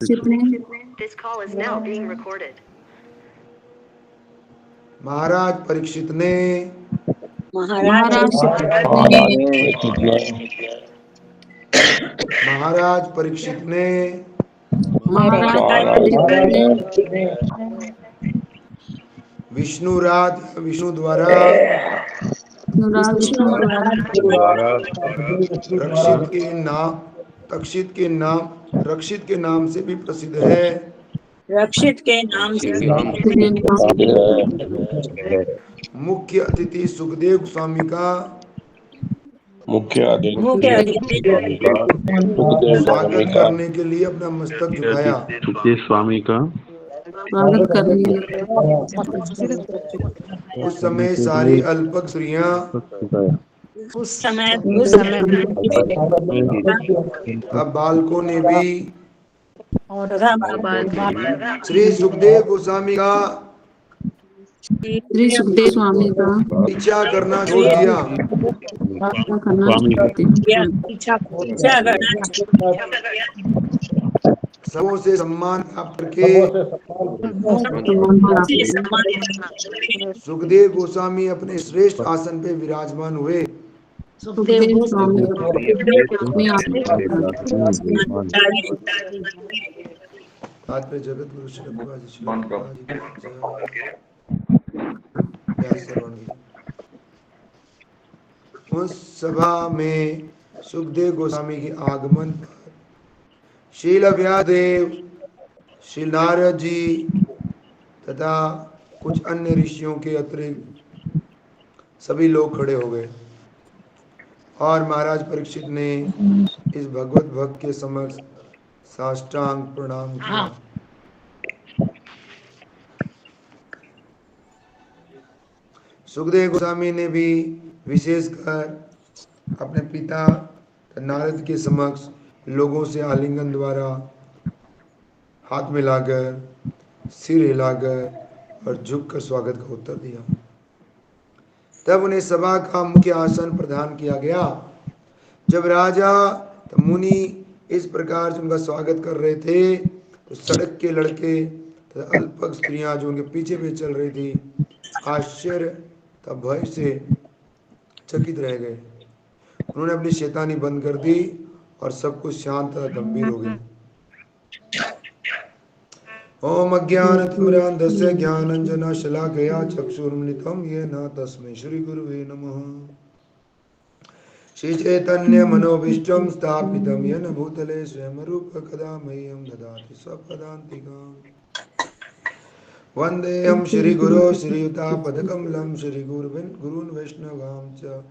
This call is now being recorded. महाराज परीक्षित ने विष्णुराज विष्णु द्वारा रक्षित के नाम से भी प्रसिद्ध है। रक्षित के नाम से मुख्य अतिथि सुखदेव गोस्वामी का स्वागत करने के लिए अपना मस्तक झुकाया। स्वामी का स्वागत करने उस समय सारी अल्पक स्त्रियां अब बालकों ने भी श्री सुखदेव गोस्वामी का पीछा करना छोड़ दिया। सबों से सम्मान प्राप्त करके सुखदेव गोस्वामी अपने श्रेष्ठ आसन पे विराजमान हुए। जगत गुरु श्री प्रभुपाद जी उस सभा में सुखदेव गोस्वामी के आगमन पर शील व्यासदेव, श्री नारद जी तथा कुछ अन्य ऋषियों के अतिरिक्त सभी लोग खड़े हो गए और महाराज परीक्षित ने इस भगवत भक्त के समक्ष साष्टांग प्रणाम किया। सुखदेव गोस्वामी ने भी विशेषकर अपने पिता नारद के समक्ष लोगों से आलिंगन द्वारा हाथ मिलाकर, सिर हिलाकर और झुककर स्वागत का उत्तर दिया। तब उन्हें सभा का मुख्य आसन प्रदान किया गया। जब राजा मुनि इस प्रकार से उनका स्वागत कर रहे थे तो सड़क के लड़के तथा अल्पक स्त्रियां जो उनके पीछे भी चल रही थी आश्चर्य तथा भय से चकित रह गए। उन्होंने अपनी शैतानी बंद कर दी और सब कुछ शांत तथा गंभीर हो गया। ओम अज्ञानतिमिरान्धस्य ज्ञानाञ्जनशलाकया चक्षुरुन्मिलितं येन तस्मै श्रीगुरुवे नमः। श्रीचैतन्यमनोभीष्टं स्थापितं येन भूतले स्वयं रूप कदा मह्यं ददाति स्वपदान्तिकाम्। वन्देऽहं श्रीगुरो श्रीयुतापदकमलं श्रीगुरून् वैष्णवां च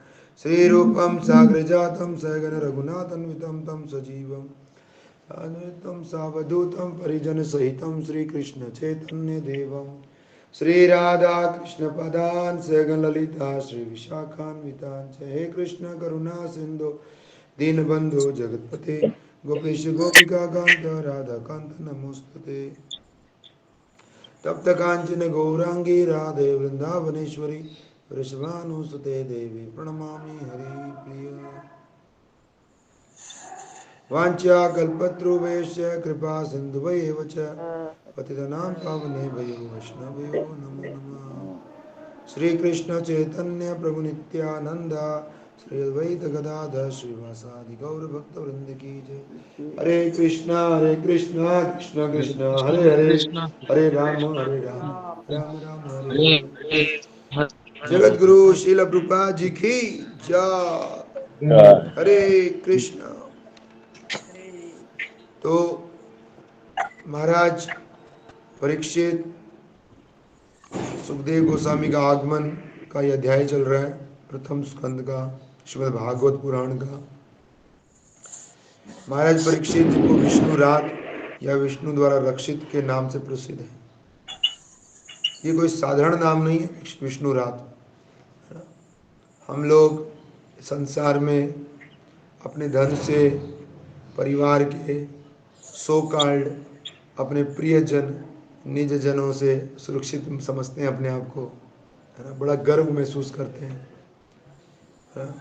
श्रीरूपं साग्रजातं सहगण रघुनाथान्वितं तं सजीवम् अन्वितं सावधूतं परिजनसहितं श्रीकृष्ण चैतन्य देवं श्रीराधाकृष्णपदान् सहगण ललिता श्रीविशाखान्वितान् च। हे कृष्ण करुणा सिन्धो दीनबन्धो जगत्पते गोपेश गोपिका कान्त राधाकान्त नमोस्तुते। तप्त कांचन गौरांगी राधे वृंदावनेश्वरी वृषभानुसुते देवी प्रणमामि हरिप्रिय। वाञ्छा कल्पतरुभ्यश्च कृपा सिन्धुभ्येव च पतितानां पावनेभ्यो वैष्णवेभ्यो नमो नमः। श्री कृष्ण चैतन्य प्रभु नित्यानंद श्री अद्वैत गदाधर श्रीवासादि गौर भक्त वृंद की जय। हरे कृष्ण कृष्ण कृष्ण हरे हरे हरे राम राम राम हरे हरे। जगत गुरु श्रील प्रभुपाद जी की जय। हरे कृष्ण। तो महाराज परीक्षित सुखदेव गोस्वामी का आगमन का यह अध्याय चल रहा है, प्रथम स्कंद का, श्रीमद् भागवत पुराण का। महाराज परीक्षित को विष्णु रात या विष्णु द्वारा रक्षित के नाम से प्रसिद्ध है। ये कोई साधारण नाम नहीं है विष्णु रात। हम लोग संसार में अपने धन से, परिवार के, सो कॉल्ड अपने प्रियजन, निज जनों से सुरक्षित समझते हैं अपने आप को, है ना, बड़ा गर्व महसूस करते हैं, है ना?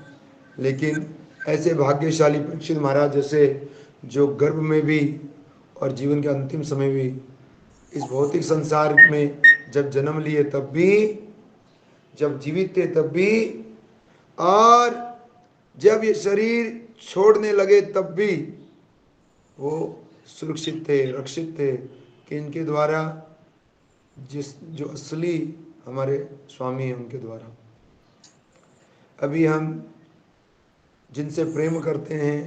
लेकिन ऐसे भाग्यशाली परीक्षित महाराज जैसे जो गर्भ में भी और जीवन के अंतिम समय भी इस भौतिक संसार में जब जन्म लिए तब भी, जब जीवित थे तब भी, और जब ये शरीर छोड़ने लगे तब भी वो सुरक्षित थे, रक्षित थे कि इनके द्वारा, जो असली हमारे स्वामी हैं उनके द्वारा। अभी हम जिनसे प्रेम करते हैं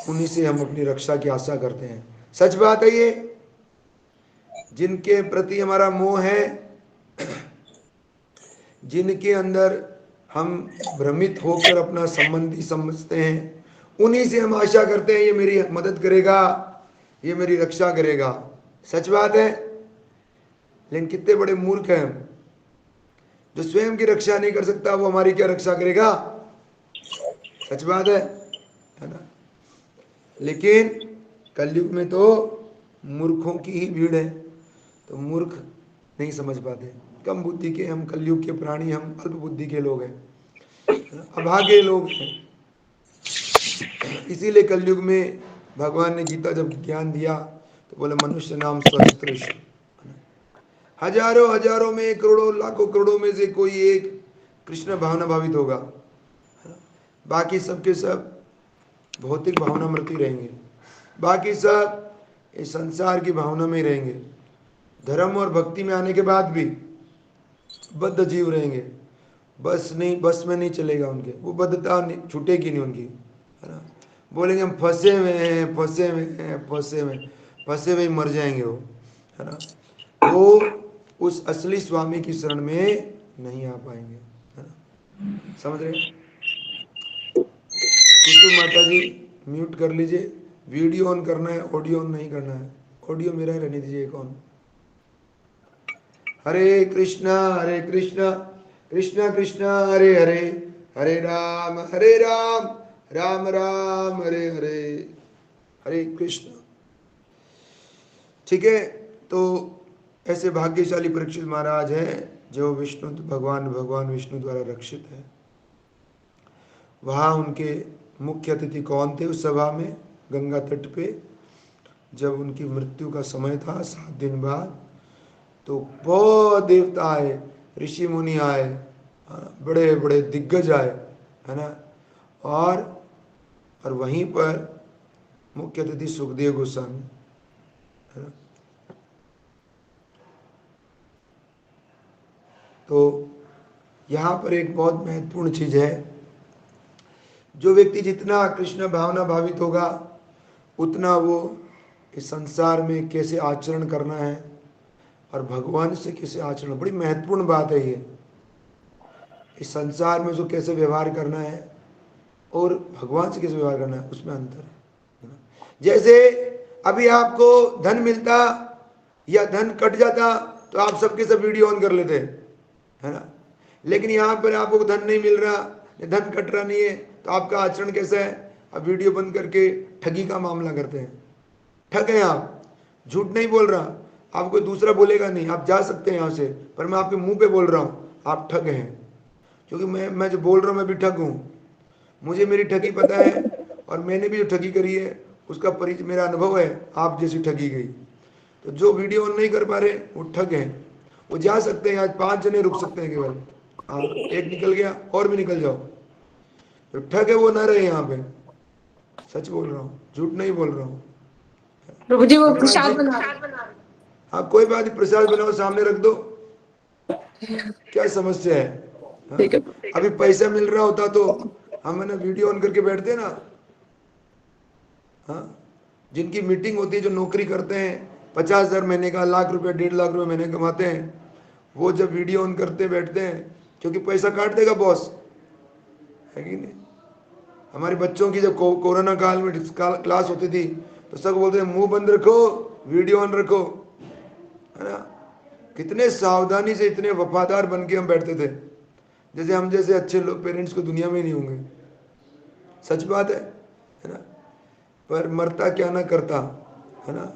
उन्हीं से हम अपनी रक्षा की आशा करते हैं। सच बात है ये। जिनके प्रति हमारा मोह है, जिनके अंदर हम भ्रमित होकर अपना संबंधी समझते हैं, उन्हीं से हम आशा करते हैं ये मेरी मदद करेगा, ये मेरी रक्षा करेगा। सच बात है। लेकिन कितने बड़े मूर्ख हैं हम। जो स्वयं की रक्षा नहीं कर सकता वो हमारी क्या रक्षा करेगा? सच बात है ना? लेकिन कलयुग में तो मूर्खों की ही भीड़ है। तो मूर्ख नहीं समझ पाते, कम बुद्धि के हम, कलयुग के प्राणी हम, अल्प बुद्धि के लोग हैं, अभागे लोग हैं। इसीलिए कलयुग में भगवान ने गीता जब ज्ञान दिया तो बोले मनुष्य नाम सहस्त्रश, हजारों हजारों में, करोड़ों लाखों करोड़ों में से कोई एक कृष्ण भावना भावित होगा, बाकी सबके सब भौतिक भावना मृत्यु रहेंगे, बाकी सब इस संसार की भावना में रहेंगे। धर्म और भक्ति में आने के बाद भी बद्ध जीव रहेंगे। बस में नहीं चलेगा उनके, वो बद्धता छूटेगी नहीं उनकी, है ना? बोलेंगे हम फंसे हुए हैं, फंसे हुए हैं, फंसे हुए, फंसे हुए मर जाएंगे वो, है ना? वो उस असली स्वामी की शरण में नहीं आ पाएंगे, है ना? समझ रहे? कुसुम माता जी म्यूट कर लीजिए। वीडियो ऑन करना है, ऑडियो ऑन नहीं करना है। ऑडियो मेरा ही रहने दीजिए कौन। हरे कृष्णा कृष्णा कृष्णा हरे हरे, हरे राम राम राम हरे हरे, हरे कृष्ण। ठीक है। तो ऐसे भाग्यशाली परीक्षित महाराज हैं जो भगवान विष्णु द्वारा रक्षित है। वहाँ उनके मुख्य अतिथि कौन थे उस सभा में? गंगा तट पे जब उनकी मृत्यु का समय था 7 दिन बाद, तो बहुत देवता आए, ऋषि मुनि आए, बड़े बड़े दिग्गज आए, है ना? और वहीं पर मुख्य अतिथि सुखदेव गोस्वामी, है ना? तो यहाँ पर एक बहुत महत्वपूर्ण चीज है। जो व्यक्ति जितना कृष्ण भावना भावित होगा उतना वो इस संसार में कैसे आचरण करना है और भगवान से कैसे आचरण, बड़ी महत्वपूर्ण बात है ये। इस संसार में जो कैसे व्यवहार करना है और भगवान से कैसे व्यवहार करना है, उसमें अंतर है ना? जैसे अभी आपको धन मिलता या धन कट जाता तो आप सबके सब वीडियो ऑन कर लेते, है ना? लेकिन यहाँ पर आपको धन नहीं मिल रहा, धन कट रहा नहीं है, तो आपका आचरण कैसा है? आप वीडियो बंद करके ठगी का मामला करते हैं। ठग हैं आप, झूठ नहीं बोल रहा, आपको कोई दूसरा बोलेगा नहीं, आप जा सकते हैं यहाँ से, पर मैं आपके मुंह पे बोल रहा हूँ आप ठग हैं। क्योंकि मैं जो बोल रहा हूँ मैं भी ठग हूँ, मुझे मेरी ठगी पता है और मैंने भी जो ठगी करी है उसका परिचय, मेरा अनुभव है आप जैसी ठगी गई। तो जो वीडियो ऑन नहीं कर पा रहे वो ठग हैं, वो जा सकते हैं। आज 5 जने रुक सकते हैं केवल, हाँ एक निकल गया और भी निकल जाओ। तो ठग है वो ना रहे यहाँ पे। सच बोल रहा हूँ, झूठ नहीं बोल रहा हूँ। प्रभु जी वो प्रसाद बना हाँ कोई बात नहीं, प्रसाद बनाओ सामने रख दो, क्या समस्या है? हाँ? ठीक है। अभी पैसा मिल रहा होता तो हम ना वीडियो ऑन करके बैठते ना। हाँ जिनकी मीटिंग होती है, जो नौकरी करते हैं 50,000 महीने का, लाख रुपए 1.5 लाख रुपए महीने कमाते हैं, वो जब वीडियो ऑन करते बैठते हैं क्योंकि पैसा काट देगा बॉस, है कि नहीं? हमारे बच्चों की जब कोरोना काल में क्लास होती थी तो सब बोलते हैं मुंह बंद रखो, वीडियो ऑन रखो, है ना? कितने सावधानी से, इतने वफादार बन के हम बैठते थे, जैसे हम जैसे अच्छे लोग पेरेंट्स को दुनिया में ही नहीं होंगे। सच बात है ना? पर मरता क्या ना करता, है ना?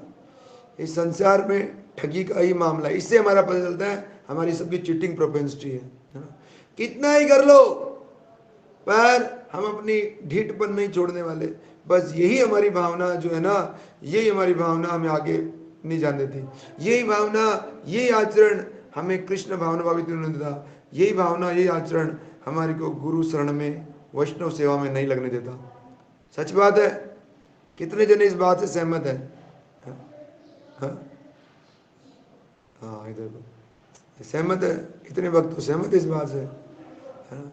इस संसार में ठगी का ही मामला है। इससे हमारा पता चलता है हमारी सबकी चीटिंग प्रोपेंसिटी है ना? कितना ही कर लो पर हम अपनी ढीठपन नहीं छोड़ने वाले, बस यही हमारी भावना जो है ना, यही हमारी भावना हमें आगे नहीं जाने देती। यही भावना, यही आचरण हमें कृष्ण भावना भावित नहीं देता। यही भावना, यही आचरण हमारे को गुरु शरण में, वैष्णव सेवा में नहीं लगने देता। सच बात है। कितने जने इस बात से सहमत है? हाँ, इधर को सहमत है। कितने वक्त सहमत है इस बात से? है ना?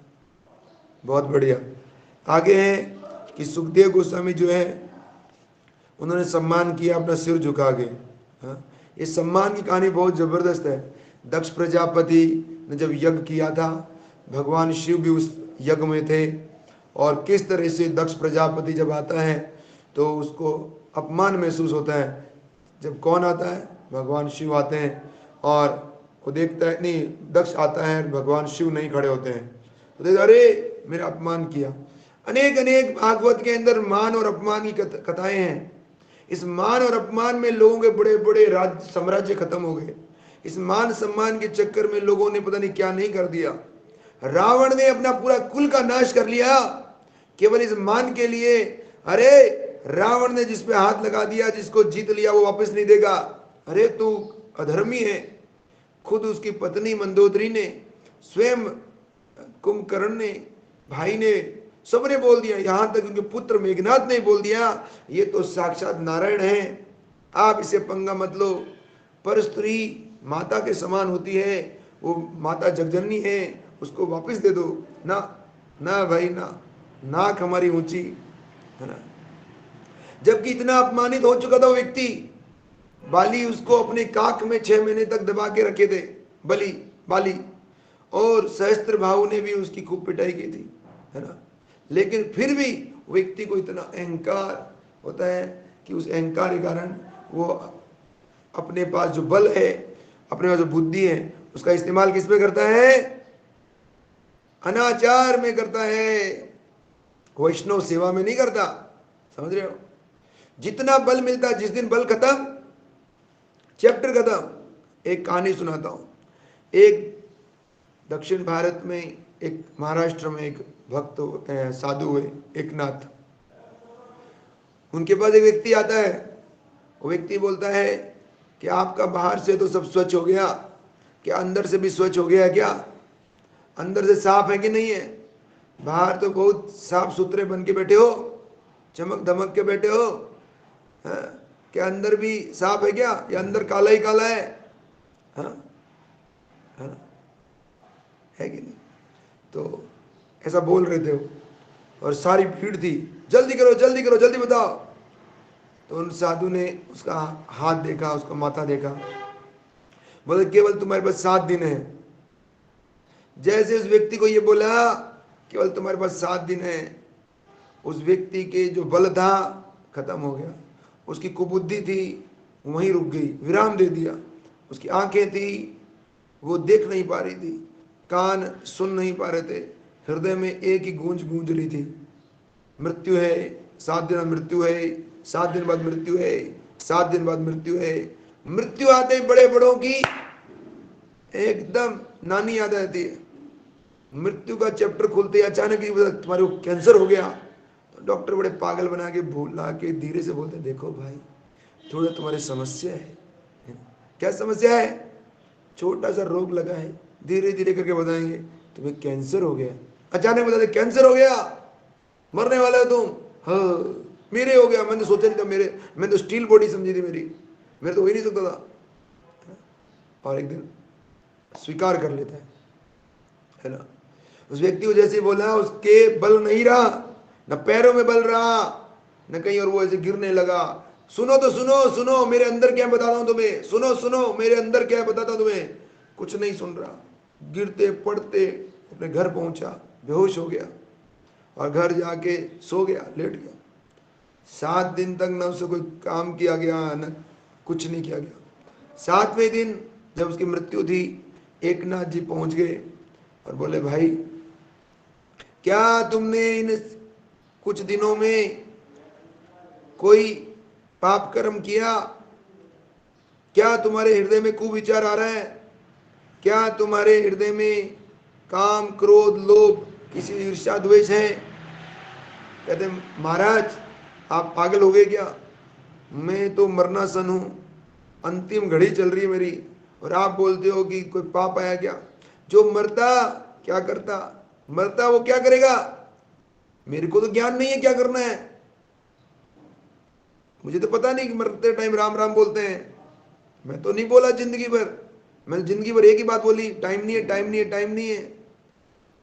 बहुत बढ़िया। आगे है कि सुखदेव गोस्वामी जो है, उन्होंने सम्मान किया अपना सिर झुका के। हाँ, इस सम्मान की कहानी बहुत जबरदस्त है। दक्ष प्रजापति ने जब यज्ञ किया था, भगवान शिव भी उस यज्ञ में थे, और किस तरह से दक्ष प्रजापति जब आता है तो उसको अपमान महसूस होता है। जब कौन आता है? भगवान शिव आते हैं, और वो देखता है, नहीं, दक्ष आता है, भगवान शिव नहीं खड़े होते हैं, तो देखता, अरे मेरा अपमान किया। अनेक अनेक भागवत के अंदर मान और अपमान की कथाएं हैं। इस मान और अपमान में लोगों के बड़े बड़े राज्य साम्राज्य खत्म हो गए। इस मान सम्मान के चक्कर में लोगों ने पता नहीं क्या नहीं कर दिया। रावण ने अपना पूरा कुल का नाश कर लिया केवल इस मान के लिए। अरे रावण ने जिस पे हाथ लगा दिया, जिसको जीत लिया, वो वापस नहीं देगा। अरे तू अधर्मी है। खुद उसकी पत्नी मंदोदरी ने, स्वयं कुंभकर्ण ने, भाई ने, सबने बोल दिया, यहां तक उनके पुत्र मेघनाथ ने बोल दिया, ये तो साक्षात नारायण है, आप इसे पंगा मत लो। पर स्त्री माता के समान होती है, वो माता जगजननी है, उसको वापस दे दो। ना ना भाई ना, नाक हमारी ऊंची, है ना। जबकि इतना अपमानित हो चुका था वो व्यक्ति, बाली उसको अपने काक में 6 महीने तक दबा के रखे थे, बाली, और सहस्त्र भाव ने भी उसकी खूब पिटाई की थी, है ना। लेकिन फिर भी व्यक्ति को इतना अहंकार होता है कि उस अहंकार के कारण वो अपने पास जो बल है, अपने पास जो बुद्धि है, उसका इस्तेमाल किस में करता है? अनाचार में करता है, वैष्णव सेवा में नहीं करता। समझ रहे हो? जितना बल मिलता, जिस दिन बल खत्म, चैप्टर खत्म। एक कहानी सुनाता हूं। एक दक्षिण भारत में, एक महाराष्ट्र में एक भक्त साधु हुए, एकनाथ। उनके पास एक व्यक्ति आता है। वो व्यक्ति बोलता है कि आपका बाहर से तो सब स्वच्छ हो गया, क्या अंदर से भी स्वच्छ हो गया है? क्या अंदर से साफ है कि नहीं है? बाहर तो बहुत साफ सुथरे बन के बैठे हो, चमक धमक के बैठे हो, क्या अंदर भी साफ है क्या, या अंदर काला ही काला है? हाँ, है कि नहीं? तो ऐसा बोल रहे थे वो, और सारी भीड़ थी, जल्दी करो जल्दी करो जल्दी बताओ। तो उन साधु ने उसका हाथ देखा, उसका माथा देखा, बोले केवल तुम्हारे पास 7 दिन है। जैसे उस व्यक्ति को ये बोला केवल तुम्हारे पास 7 दिन है, उस व्यक्ति के जो बल था खत्म हो गया। उसकी कुबुद्धि थी वहीं रुक गई, विराम दे दिया। उसकी आंखें थी वो देख नहीं पा रही थी, कान सुन नहीं पा रहे थे, हृदय में एक ही गूंज गूंज रही थी, मृत्यु है, 7 दिन बाद मृत्यु है, 7 दिन बाद मृत्यु है, 7 दिन बाद मृत्यु है। मृत्यु आते ही बड़े बड़ों की एकदम नानी याद आती है। मृत्यु का चैप्टर खुलते ही अचानक ही तुम्हारे को कैंसर हो गया, तो डॉक्टर बड़े पागल बना के भूला के धीरे से बोलते, देखो भाई थोड़ा तुम्हारी समस्या है। क्या समस्या है? छोटा सा रोग लगा है, धीरे धीरे करके बताएंगे तुम्हें कैंसर हो गया। अचानक बता दे कैंसर हो गया, मरने वाले हो तुम। हाँ, मेरे हो गया, मैंने सोचा नहीं था, मैंने तो स्टील बॉडी समझी थी मेरे तो हो ही नहीं सकता था। और एक दिन स्वीकार कर लेता है ना। उस व्यक्ति को जैसे बोला, उसके बल नहीं रहा, न पैरों में बल रहा, न कहीं, और वो ऐसे गिरने लगा। सुनो तो सुनो सुनो, मेरे अंदर क्या बताता हूं तुम्हें, सुनो सुनो मेरे अंदर क्या बताता तुम्हें। कुछ नहीं सुन रहा, गिरते पड़ते अपने घर पहुंचा, बेहोश हो गया, और घर जाके सो गया, लेट गया। 7 दिन तक न उससे कोई काम किया गया, न कुछ नहीं किया गया। 7वें दिन जब उसकी मृत्यु थी, एकनाथ जी पहुंच गए और बोले, भाई क्या तुमने इन कुछ दिनों में कोई पाप कर्म किया? क्या तुम्हारे हृदय में कुविचार आ रहा है? क्या तुम्हारे हृदय में काम क्रोध लोभ किसी ईर्ष्या द्वेष है? कहते महाराज आप पागल हो गए क्या? मैं तो मरना सन हूं, अंतिम घड़ी चल रही है मेरी, और आप बोलते हो कि कोई पाप आया क्या? जो मरता क्या करता? मरता वो क्या करेगा? मेरे को तो ज्ञान नहीं है क्या करना है। मुझे तो पता नहीं कि मरते टाइम राम राम बोलते हैं। मैं तो नहीं बोला जिंदगी भर, मैंने जिंदगी भर एक ही बात बोली, टाइम नहीं है, टाइम नहीं है, टाइम नहीं है।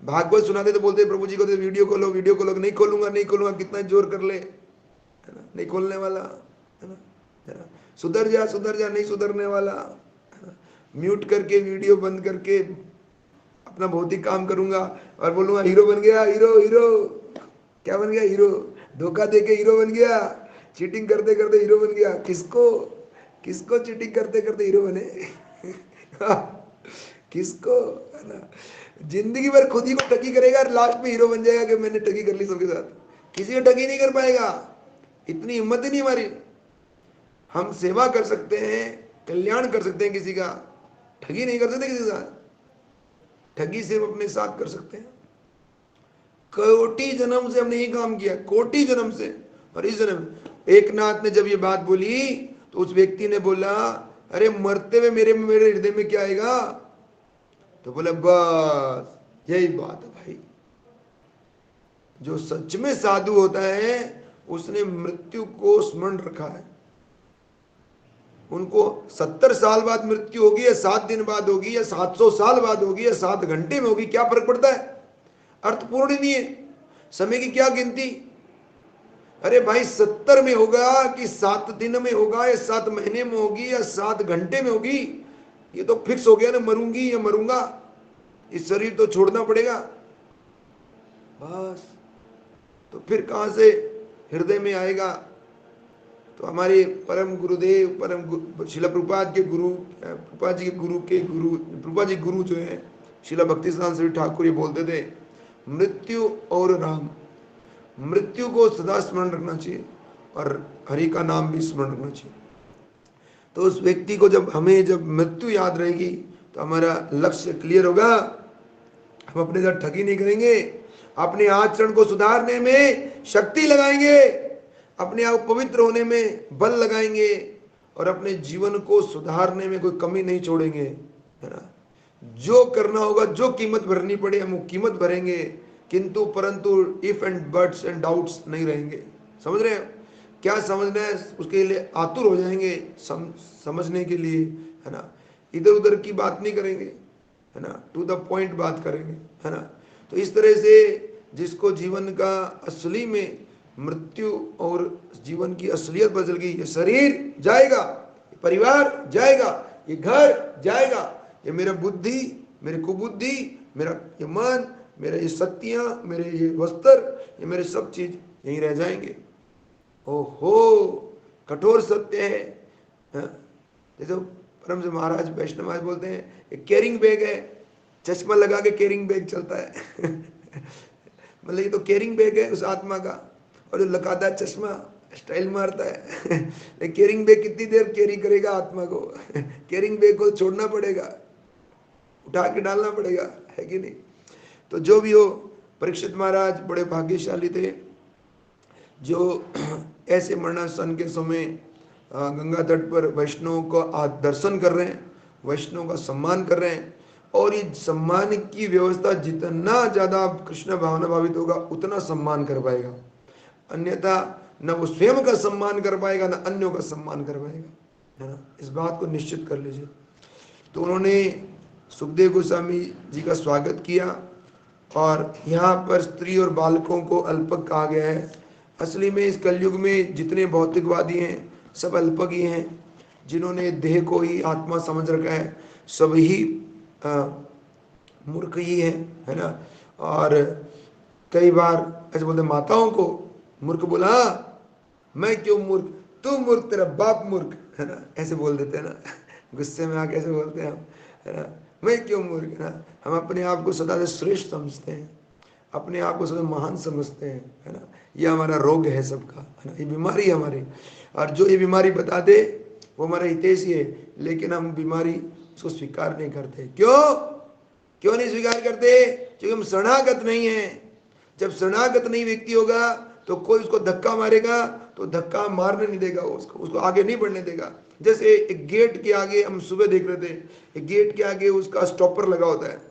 भागवत सुनाते तो बोलते प्रभु जी को तो वीडियो खोलो, वीडियो खोलो। नहीं खोलूंगा, नहीं खोलूंगा, कितना जोर कर ले, है ना, नहीं खोलने वाला, है ना, है ना। सुधर जा, सुधर जा, नहीं सुधरने वाला, है ना। म्यूट करके वीडियो बंद करके अपना भौतिक काम करूंगा और बोलूंगा हीरो बन गया, हीरो हीरो। क्या बन गया? हीरो। धोखा दे के हीरो बन गया, चीटिंग करते करते हीरो बन गया। किसको, किसको चीटिंग करते करते हीरो बने? किसको, है ना। जिंदगी भर खुद ही को ठगी करेगा और लास्ट में हीरो बन जाएगा कि मैंने ठगी कर ली सबके साथ। किसी को ठगी नहीं कर पाएगा, इतनी हिम्मत ही नहीं हमारी। हम सेवा कर सकते हैं, कल्याण कर सकते हैं किसी का, ठगी नहीं कर सकते किसी के साथ। ठगी सिर्फ अपने साथ कर सकते हैं। कोटि जन्म से हमने ये काम किया, कोटि जन्म से। और इस जन्म एक नाथ ने जब ये बात बोली तो उस व्यक्ति ने बोला, अरे मरते हुए मेरे हृदय में क्या आएगा? तो बोला बस यही बात है भाई। जो सच में साधु होता है उसने मृत्यु को स्मरण रखा है। उनको 70 साल बाद मृत्यु होगी या 7 दिन बाद होगी या 700 साल बाद होगी या 7 घंटे में होगी, क्या फर्क पड़ता है? अर्थपूर्ण ही नहीं है, समय की क्या गिनती। अरे भाई 70 में होगा कि 7 दिन में होगा या 7 महीने में होगी या 7 घंटे में होगी, ये तो फिक्स हो गया ना, मरूंगी या मरूंगा। इस शरीर तो छोड़ना पड़ेगा बस। तो फिर कहां से हृदय में आएगा? तो हमारे परम गुरुदेव, परम शिला प्रभुपाद के गुरु, प्रभुपाद जी के गुरु के गुरु, प्रभुपाद जी गुरु जो है शिला भक्ति सिद्धांत श्री ठाकुर, ये बोलते थे मृत्यु और राम, मृत्यु को सदा स्मरण रखना चाहिए और हरि का नाम भी स्मरण रखना चाहिए। तो उस व्यक्ति को जब मृत्यु याद रहेगी तो हमारा लक्ष्य क्लियर होगा। हम अपने साथ ठगी नहीं करेंगे, अपने आचरण को सुधारने में शक्ति लगाएंगे, अपने आप पवित्र होने में बल लगाएंगे और अपने जीवन को सुधारने में कोई कमी नहीं छोड़ेंगे, है ना। जो करना होगा, जो कीमत भरनी पड़े हम वो कीमत भरेंगे, किंतु परंतु if and buts and doubts नहीं रहेंगे। समझ रहे हैं? क्या समझना है उसके लिए आतुर हो जाएंगे, समझने के लिए, है ना। इधर उधर की बात नहीं करेंगे, है ना, टू द पॉइंट बात करेंगे, है ना। तो इस तरह से जिसको जीवन का असली में मृत्यु और जीवन की असलियत बदल गई, ये शरीर जाएगा, ये परिवार जाएगा, ये घर जाएगा, ये मेरा बुद्धि, मेरी कुबुद्धि, मेरा ये मन, मेरे ये शक्तियां, मेरे ये वस्त्र, ये मेरे सब चीज यहीं रह जाएंगे। ओहो कठोर सत्य है, जैसे परम से महाराज वैष्णव महाराज बोलते हैं एक कैरिंग बैग है, चश्मा लगा के कैरिंग बैग चलता है। मतलब ये तो कैरिंग बैग है उस आत्मा का, और जो लगातार चश्मा स्टाइल मारता है। लेकिन कैरिंग बैग कितनी देर कैरी करेगा आत्मा को? कैरिंग बैग को छोड़ना पड़ेगा, उठा के डालना पड़ेगा, है कि नहीं। तो जो भी हो, परीक्षित महाराज बड़े भाग्यशाली थे जो ऐसे मरणासन के समय गंगा तट पर वैष्णव को दर्शन कर रहे हैं, वैष्णव का सम्मान कर रहे हैं। और ये सम्मान की व्यवस्था जितना ज्यादा कृष्ण भावना भावित होगा उतना सम्मान कर पाएगा, अन्यथा न वो स्वयं का सम्मान कर पाएगा न अन्यों का सम्मान कर पाएगा, है ना। इस बात को निश्चित कर लीजिए। तो उन्होंने सुखदेव गोस्वामी जी का स्वागत किया और यहाँ पर स्त्री और बालकों को अल्पक कहा गया है। असली में इस कलयुग में जितने भौतिकवादी हैं सब अल्पक ही हैं, जिन्होंने देह को ही आत्मा समझ रखा है, सब ही मूर्ख ही है ना। और कई बार ऐसे बोलते माताओं को मूर्ख बोला, मैं क्यों मूर्ख, तू मूर्ख, तेरा बाप मूर्ख, है ना, ऐसे बोल देते हैं ना। गुस्से में आके ऐसे बोलते हैं हम, है ना, मैं क्यों मूर्ख, है ना। हम अपने आप को सदा से श्रेष्ठ समझते हैं, अपने आप को सदा महान समझते हैं, है ना। ये हमारा रोग है सबका, है ना, ये बीमारी है हमारी। और जो ये बीमारी बता दे वो हमारा हितैषी है, लेकिन हम बीमारी उसको स्वीकार नहीं करते। क्यों नहीं स्वीकार करते? क्योंकि हम शरणागत नहीं है। जब शरणागत नहीं व्यक्ति होगा तो कोई उसको धक्का मारेगा तो धक्का मारने नहीं देगा, उसको आगे नहीं बढ़ने देगा। जैसे एक गेट के आगे, हम सुबह देख रहे थे, एक गेट के आगे उसका स्टॉपर लगा होता है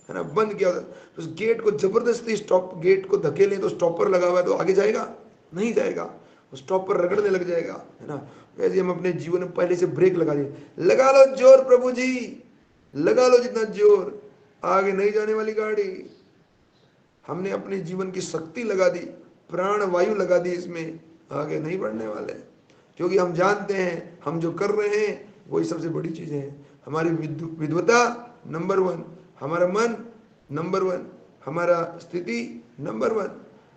ना, बंद किया होता है। उस गेट को जबरदस्ती गेट को धकेलें तो स्टॉपर लगा हुआ है तो आगे जाएगा? नहीं जाएगा, स्टॉपर रगड़ने लग जाएगा, है ना। वैसे हम अपने जीवन में पहले से ब्रेक लगा दिए, लगा लो जोर प्रभु जी, लगा लो जितना जोर, आगे नहीं जाने वाली गाड़ी। हमने अपने जीवन की शक्ति लगा दी, प्राण वायु लगा दी, इसमें आगे नहीं बढ़ने वाले, क्योंकि हम जानते हैं हम जो कर रहे हैं वही सबसे बड़ी चीजें हैं। हमारी विद्वता नंबर 1, हमारा मन नंबर 1, हमारा स्थिति नंबर 1,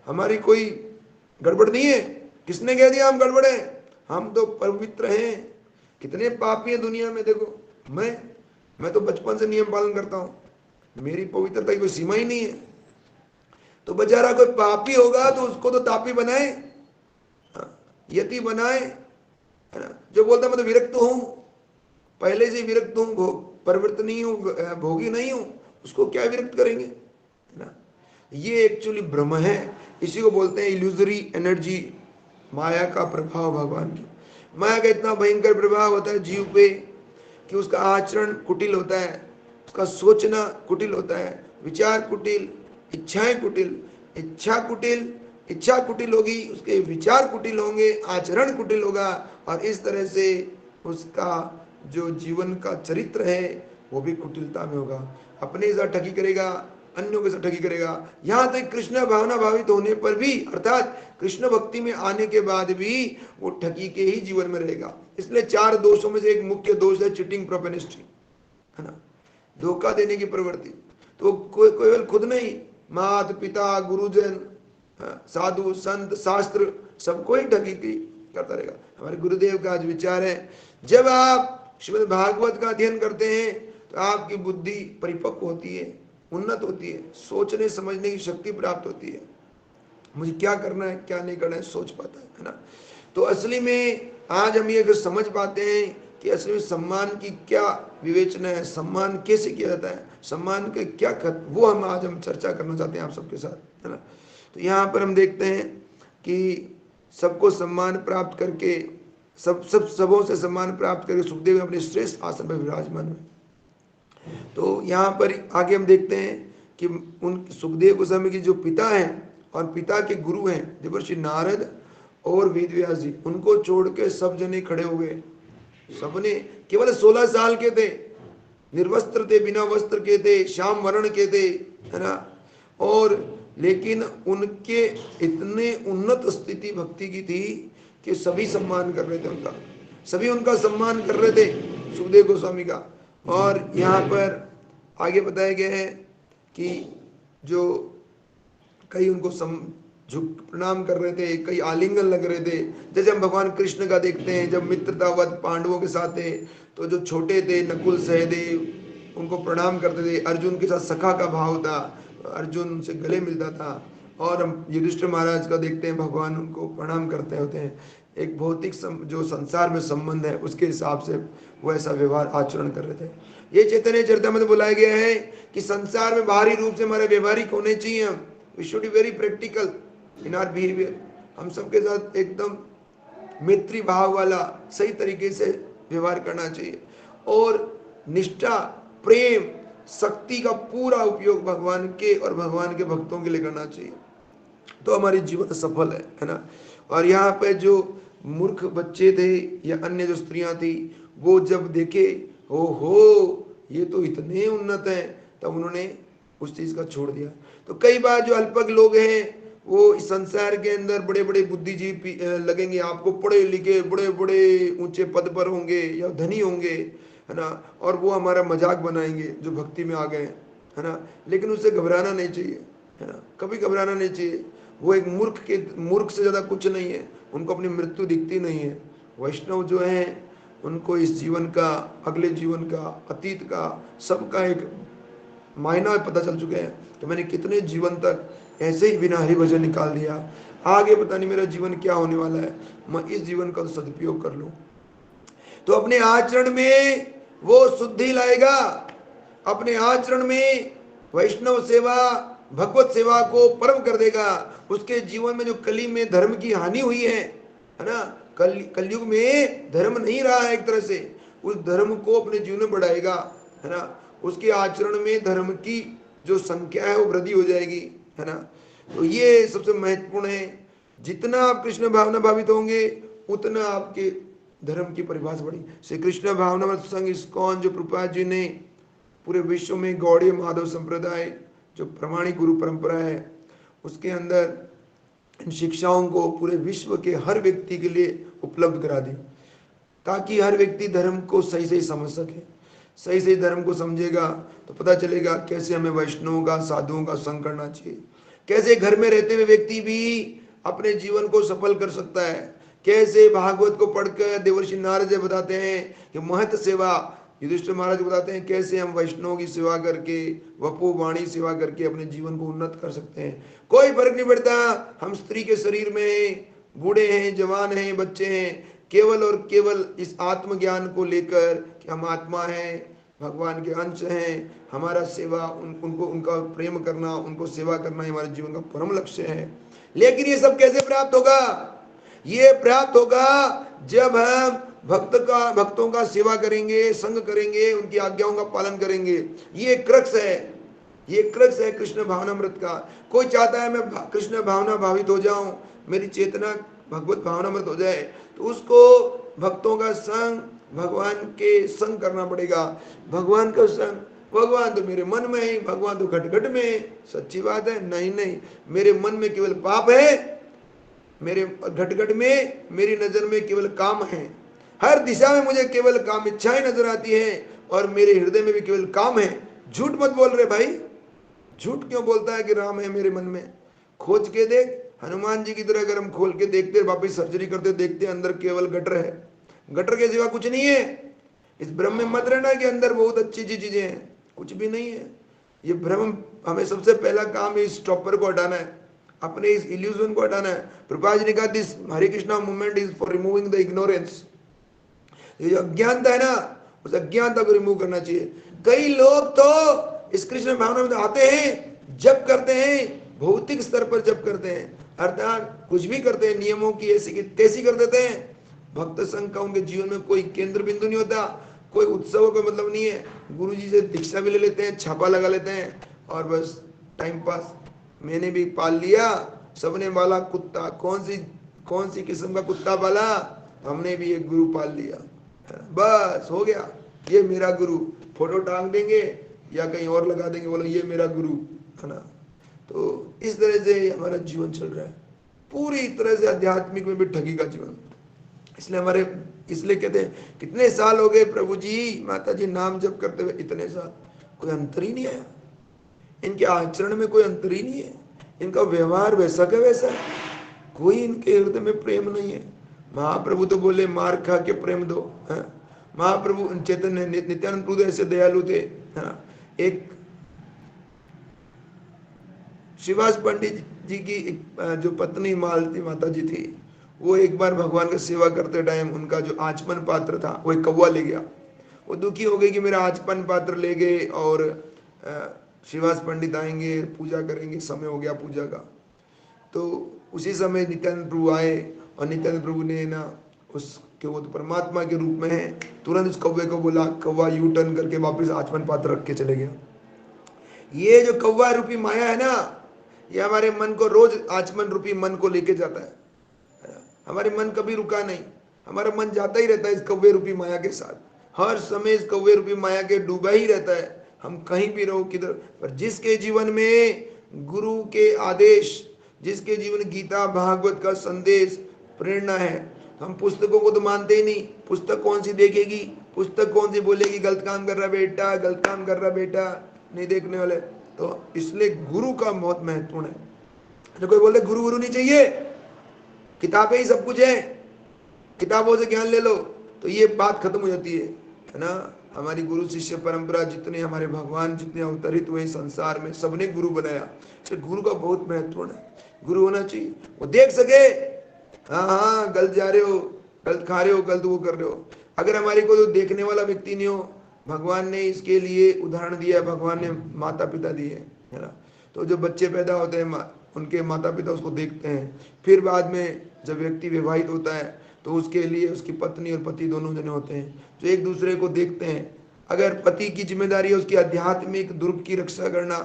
हमारी कोई गड़बड़ नहीं है। किसने कह दिया हम गड़बड़ है? हम तो पवित्र हैं। कितने पापी हैं दुनिया में, देखो मैं तो बचपन से नियम पालन करता हूं, मेरी पवित्रता की कोई सीमा ही नहीं है। तो बेचारा कोई पापी होगा तो उसको तो तापी बनाए, यति बनाए, है ना। जो बोलता है मैं तो विरक्त हूं, पहले से विरक्त हूं, प्रवृत्त नहीं हूं, भोगी नहीं हूं, उसको क्या विरक्त करेंगे, है ना। ये एक्चुअली भ्रम है, इसी को बोलते हैं इल्यूजरी एनर्जी, माया का प्रभाव। भगवान की माया का इतना भयंकर प्रभाव होता है जीव पे कि उसका आचरण कुटिल होता है, उसका सोचना कुटिल होता है, विचार कुटिल, इच्छाएं कुटिल, इच्छा कुटिल होगी, उसके विचार कुटिल होंगे, आचरण कुटिल होगा, और इस तरह से उसका जो जीवन का चरित्र है वो भी कुटिलता में होगा। अपने साथ ठगी करेगा, अन्यों के साथ ठगी करेगा, यहां तक कृष्ण भावना भावित होने पर भी, अर्थात कृष्ण भक्ति में आने के बाद भी वो ठगी के ही जीवन में रहेगा। इसलिए 4 दोषों में से एक मुख्य दोष है चिटिंग प्रोपेनिस्ट्री, है ना, धोखा देने की प्रवृत्ति। तो केवल खुद नहीं, माता पिता, गुरुजन, साधु संत, शास्त्र, सबको ही ठगी की करता रहेगा। हमारे गुरुदेव का आज विचार है, जब आप श्रीमद् भागवत का अध्ययन करते हैं तो आपकी बुद्धि परिपक्व होती है, उन्नत होती है, सोचने समझने की शक्ति प्राप्त होती है, मुझे क्या करना है क्या नहीं करना है सोच पाता है ना। तो असली में आज हम ये समझ पाते हैं कि असली में सम्मान की क्या विवेचना है, सम्मान कैसे किया जाता है, सम्मान के क्या वो हम चर्चा करना चाहते हैं आप सबके साथ, है ना। तो यहाँ पर हम देखते हैं कि सबको सम्मान प्राप्त करके, सबों से सम्मान प्राप्त करके सुखदेव अपने श्रेष्ठ आसन पर विराजमान हुए। तो यहाँ पर आगे हम देखते हैं कि उन सुखदेव गोस्वामी की जो पिता हैं और पिता के गुरु हैं देवर्षि नारद और वेद व्यास जी, उनको छोड़ के सब जने खड़े हो गए। सबने, केवल 16 साल के थे, निर्वस्त्र थे, बिना वस्त्र के थे, श्याम वर्ण के थे, है ना, और लेकिन उनके इतने उन्नत स्थिति भक्ति की थी कि सभी सम्मान कर रहे थे उनका, सभी उनका सम्मान कर रहे थे सुखदेव गोस्वामी का। और यहाँ पर आगे बताया गया है कि जो कई उनको झुक प्रणाम कर रहे थे, कई आलिंगन लग रहे थे। जैसे हम भगवान कृष्ण का देखते हैं, जब मित्रतावत पांडवों के साथ थे तो जो छोटे थे नकुल सहदेव उनको प्रणाम करते थे, अर्जुन के साथ सखा का भाव था, अर्जुन से गले मिलता था। और हम युधिष्ठिर महाराज का देखते हैं, भगवान उनको प्रणाम करते होते हैं। एक भौतिक जो संसार में संबंध है उसके हिसाब से वो ऐसा व्यवहार आचरण कर रहे थे। ये चैतन्य चरितामृत में बुलाया गया है कि संसार में बाहरी रूप से हमारे व्यवहारिक होने चाहिए, we should be very practical in our behaviour. हम सबके साथ एकदम मैत्री भाव वाला सही तरीके से व्यवहार करना चाहिए, और निष्ठा, प्रेम, शक्ति का पूरा उपयोग भगवान के और भगवान के भक्तों के लिए करना चाहिए, तो हमारी जीवन सफल है ना। और यहाँ पे जो मूर्ख बच्चे थे या अन्य जो स्त्रियां थी, वो जब देखे हो ये तो इतने उन्नत हैं, तब उन्होंने उस चीज का छोड़ दिया। तो कई बार जो अल्पज्ञ लोग हैं वो इस संसार के अंदर बड़े बड़े बुद्धिजीवी लगेंगे, आपको पढ़े लिखे बड़े बड़े ऊंचे पद पर होंगे या धनी होंगे, है ना, और वो हमारा मजाक बनाएंगे जो भक्ति में आ गए, है ना। लेकिन उससे घबराना नहीं चाहिए, है ना, कभी घबराना नहीं चाहिए। वो एक मूर्ख से ज्यादा कुछ नहीं है, उनको अपनी मृत्यु दिखती नहीं है। वैष्णव जो हैं उनको इस जीवन का, अगले जीवन का, अतीत का, सबका एक मायना पता चल चुके हैं कि मैंने कितने जीवन तक ऐसे ही बिना हरि भजन निकाल दिया, आगे पता नहीं मेरा जीवन क्या होने वाला है, मैं इस जीवन का सदुपयोग कर लूं। तो अपने आचरण में वो शुद्धि लाएगा, अपने आचरण में वैष्णव सेवा, भगवत सेवा को परम कर देगा। उसके जीवन में जो कली में धर्म की हानि हुई है, है ना। कलयुग में धर्म नहीं रहा है एक तरह से, उस धर्म को अपने जीवन में बढ़ाएगा, है ना। उसके आचरण में धर्म की जो संख्या है वो वृद्धि हो जाएगी, है ना। तो ये सबसे महत्वपूर्ण है। जितना आप कृष्ण भावना भावित होंगे उतना आपके धर्म की परिभाषा बढ़ी। श्री कृष्ण भावनामृत संघ इस्कॉन जो प्रभुपाद जी ने पूरे विश्व में गौड़ीय माधव संप्रदाय जो प्रमाणिक गुरु परंपरा है उसके अंदर इन शिक्षाओं को पूरे विश्व के हर व्यक्ति के लिए उपलब्ध करा दी, ताकि हर व्यक्ति धर्म को सही सही समझ सके। सही सही धर्म को समझेगा तो पता चलेगा कैसे हमें वैष्णवों का साधुओं का संग करना चाहिए, कैसे घर में रहते हुए व्यक्ति भी अपने जीवन को सफल कर सकता है, कैसे भागवत को पढ़कर देवर्षि नारद बताते हैं कि महत सेवा, युधिष्ठिर महाराज बताते हैं कैसे हम वैष्णव की सेवा करके वपु वाणी सेवा करके अपने जीवन को उन्नत कर सकते हैं। कोई फर्क नहीं पड़ता हम स्त्री के शरीर में हैं, बूढ़े हैं, जवान हैं, बच्चे हैं, केवल और केवल इस आत्मज्ञान को लेकर कि हम आत्मा हैं, भगवान के अंश हैं, हमारा सेवा उनको उनका प्रेम करना, उनको सेवा करना हमारे जीवन का परम लक्ष्य है। लेकिन ये सब कैसे प्राप्त होगा? ये प्राप्त होगा जब हम भक्तों का सेवा करेंगे, संग करेंगे, उनकी आज्ञाओं का पालन करेंगे। ये क्रक्स है, ये क्रक्स है कृष्ण भावनामृत का। कोई चाहता है मैं कृष्ण भावना भावित हो जाऊं, मेरी चेतना भगवत भावनामृत हो जाए, तो उसको भक्तों का संग, भगवान के संग करना पड़ेगा। भगवान का संग, भगवान तो मेरे मन में है, भगवान तो घट घट में है। सच्ची बात है? नहीं नहीं, मेरे मन में केवल पाप है, मेरे घट घट में मेरी नजर में केवल काम है। हर दिशा में मुझे केवल काम इच्छाएं नजर आती हैं और मेरे हृदय में भी केवल काम है। झूठ मत बोल रहे भाई, झूठ क्यों बोलता है कि राम है मेरे मन में? खोज के देख, हनुमान जी की तरह अगर हम खोल के देखते, वापिस सर्जरी करते, देखते अंदर केवल गटर है, गटर के सिवा कुछ नहीं है। इस भ्रम में मत रहना कि अंदर बहुत अच्छी अच्छी चीजें हैं, कुछ भी नहीं है। ये भ्रम, हमें सबसे पहला काम इस स्टॉपर को हटाना है, अपने इस इल्यूजन को हटाना है। प्रभुपाद जी ने कहा this Hare Krishna movement is for removing the ignorance. ये जो अज्ञानता है ना, उस अज्ञानता को रिमूव करना चाहिए। कई लोग तो इस कृष्ण भावना में आते हैं, जप करते हैं, भौतिक स्तर पर जप करते हैं, अर्थात कुछ भी करते हैं, नियमों की ऐसी की तैसी कर देते हैं। भक्त संघ का उनके जीवन में कोई केंद्र बिंदु नहीं होता, कोई उत्सव का मतलब नहीं है। गुरु जी से दीक्षा भी ले लेते हैं, छापा लगा लेते हैं और बस टाइम पास। मैंने भी पाल लिया, सबने वाला कुत्ता, कौन सी किस्म का कुत्ता पाला? हमने भी एक गुरु पाल लिया, बस हो गया, ये मेरा गुरु। फोटो टांग देंगे या कहीं और लगा देंगे, बोलो ये मेरा गुरु, है ना। तो इस तरह से हमारा जीवन चल रहा है, पूरी तरह से आध्यात्मिक में भी ठगी का जीवन। इसलिए कहते हैं कितने साल हो गए प्रभु जी, माता जी नाम जप करते हुए, इतने साल, कोई अंतर ही नहीं आया। इनके आचरण में कोई अंतर ही नहीं है, इनका व्यवहार वैसा का वैसा है, कोई इनके हृदय में प्रेम नहीं है। महाप्रभु तो बोले मार खा के प्रेम दो, है? महाप्रभु चैतन्य नित्यानंद प्रभु ऐसे दयालु थे, है? एक शिवास पंडित जी की जो पत्नी मालती माता जी थी, वो एक बार भगवान का सेवा करते टाइम उनका जो आचमन पात्र था वो एक कौवा ले गया। वो दुखी हो गई कि मेरा आचमन पात्र ले गए और शिवास पंडित आएंगे, पूजा करेंगे, समय हो गया पूजा का। तो उसी समय नित्यानंद प्रभु आए और नित्यानंद प्रभु ने ना उसके, वो तो परमात्मा के रूप में है, तुरंत उस कौवे को बोला, कौवा यू टर्न करके वापस आचमन पात्र रख के चले गया। ये जो कौवा रूपी माया है ना, ये हमारे मन को रोज आचमन रूपी मन को लेके जाता है। हमारे मन कभी रुका नहीं, हमारा मन जाता ही रहता है इस कौवे रूपी माया के साथ, हर समय इस कौवे रूपी माया के डूबा ही रहता है। हम कहीं भी रहो किधर, पर जिसके जीवन में गुरु के आदेश, जिसके जीवन गीता भागवत का संदेश प्रेरणा है, हम पुस्तकों को तो मानते ही नहीं। पुस्तक कौन सी देखेगी, पुस्तक कौन सी बोलेगी गलत काम कर रहा बेटा, गलत काम कर रहा बेटा, नहीं देखने वाले। तो इसलिए गुरु का बहुत महत्वपूर्ण है। जो कोई बोले गुरु नहीं चाहिए, किताबें ही सब कुछ है, किताबों से ज्ञान ले लो, तो ये बात खत्म हो जाती है ना। हमारी गुरु शिष्य परंपरा, जितने हमारे भगवान जितने अवतरित हुए संसार में, सबने गुरु बनाया। तो गुरु का बहुत महत्वपूर्ण है, गुरु होना चाहिए। वो देख सके हाँ गलत जा रहे हो, गलत खा रहे हो, गलत वो कर रहे हो। अगर हमारे को तो देखने वाला व्यक्ति नहीं हो, भगवान ने इसके लिए उदाहरण दिया, भगवान ने माता पिता दिए, है ना। तो जो बच्चे पैदा होते हैं उनके माता पिता उसको देखते हैं, फिर बाद में जब व्यक्ति विवाहित होता है तो उसके लिए उसकी पत्नी और पति दोनों जने होते हैं जो एक दूसरे को देखते हैं। अगर पति की जिम्मेदारी है उसकी आध्यात्मिक दुर्ग की रक्षा करना,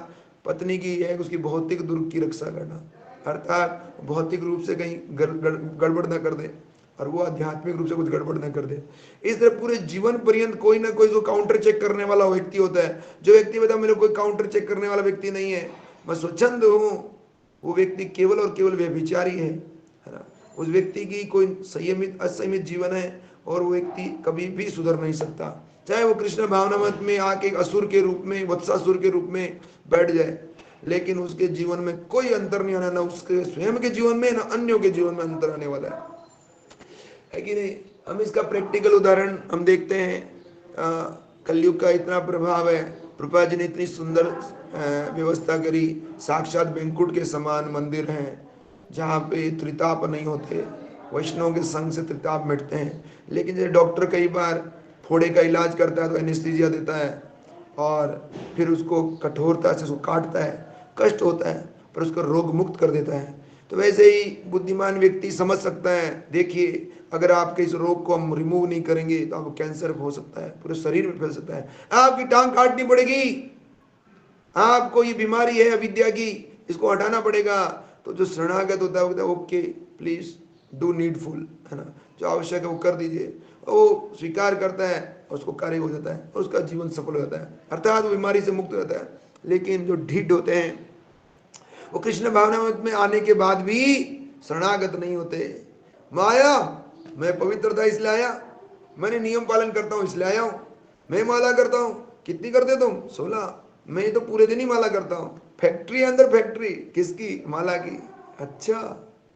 पत्नी की है उसकी भौतिक दुर्ग की रक्षा करना, अर्थात भौतिक रूप से कहीं गड़बड़ ना कर दे और वो आध्यात्मिक रूप से कुछ गड़बड़ ना कर दे। इस तरह पूरे जीवन पर्यंत कोई ना कोई जो काउंटर चेक करने वाला व्यक्ति होता है। जो व्यक्ति बता मेरे कोई काउंटर चेक करने वाला व्यक्ति नहीं है, मैं स्वच्छंद हूँ, वो व्यक्ति केवल और केवल व्यभिचारी है ना। उस व्यक्ति की कोई संयमित असंयमित जीवन है और वो व्यक्ति कभी भी सुधर नहीं सकता, चाहे वो कृष्ण भावनामत में आके असुर के रूप में, वत्सासुर के रूप में बैठ जाए, लेकिन उसके जीवन में कोई अंतर नहीं आना, ना उसके स्वयं के जीवन में ना अन्यों के जीवन में अंतर आने वाला है कि नहीं। हम इसका प्रैक्टिकल उदाहरण हम देखते हैं। कलयुग का इतना प्रभाव है, प्रभुपाद जी ने इतनी सुंदर व्यवस्था करी, साक्षात बैंकुट के समान मंदिर हैं जहाँ पे त्रिताप नहीं होते, वैष्णव के संग से त्रिताप मिटते हैं। लेकिन जैसे डॉक्टर कई बार फोड़े का इलाज करता है तो एनेस्थीसिया देता है और फिर उसको कठोरता से उसको काटता है, कष्ट होता है पर उसको रोग मुक्त कर देता है। तो वैसे ही बुद्धिमान व्यक्ति समझ सकता है, देखिए अगर आपके इस रोग को हम रिमूव नहीं करेंगे तो आपको कैंसर हो सकता है, पूरे शरीर में फैल सकता है, आपकी टांग काटनी पड़ेगी, आपको ये बीमारी है अविद्या की, इसको हटाना पड़ेगा। तो जो शरणागत होता है वो कहता है ओके प्लीज डू नीडफुल, है ना, जो आवश्यक है वो कर दीजिए, वो स्वीकार करता है और उसको कार्य हो जाता है और उसका जीवन सफल हो जाता है, अर्थात वो बीमारी से मुक्त हो जाता है। लेकिन जो ढीठ होते हैं वो कृष्ण भावनामृत में आने के बाद भी शरणागत नहीं होते। माया मैं पवित्रता इसलिए आया, मैंने नियम पालन करता हूँ इसलिए आया हूँ, मैं माला करता हूँ, कितनी करते तुम 16, मैं तो पूरे दिन ही माला करता हूँ। फैक्ट्री अंदर फैक्ट्री किसकी, माला की। अच्छा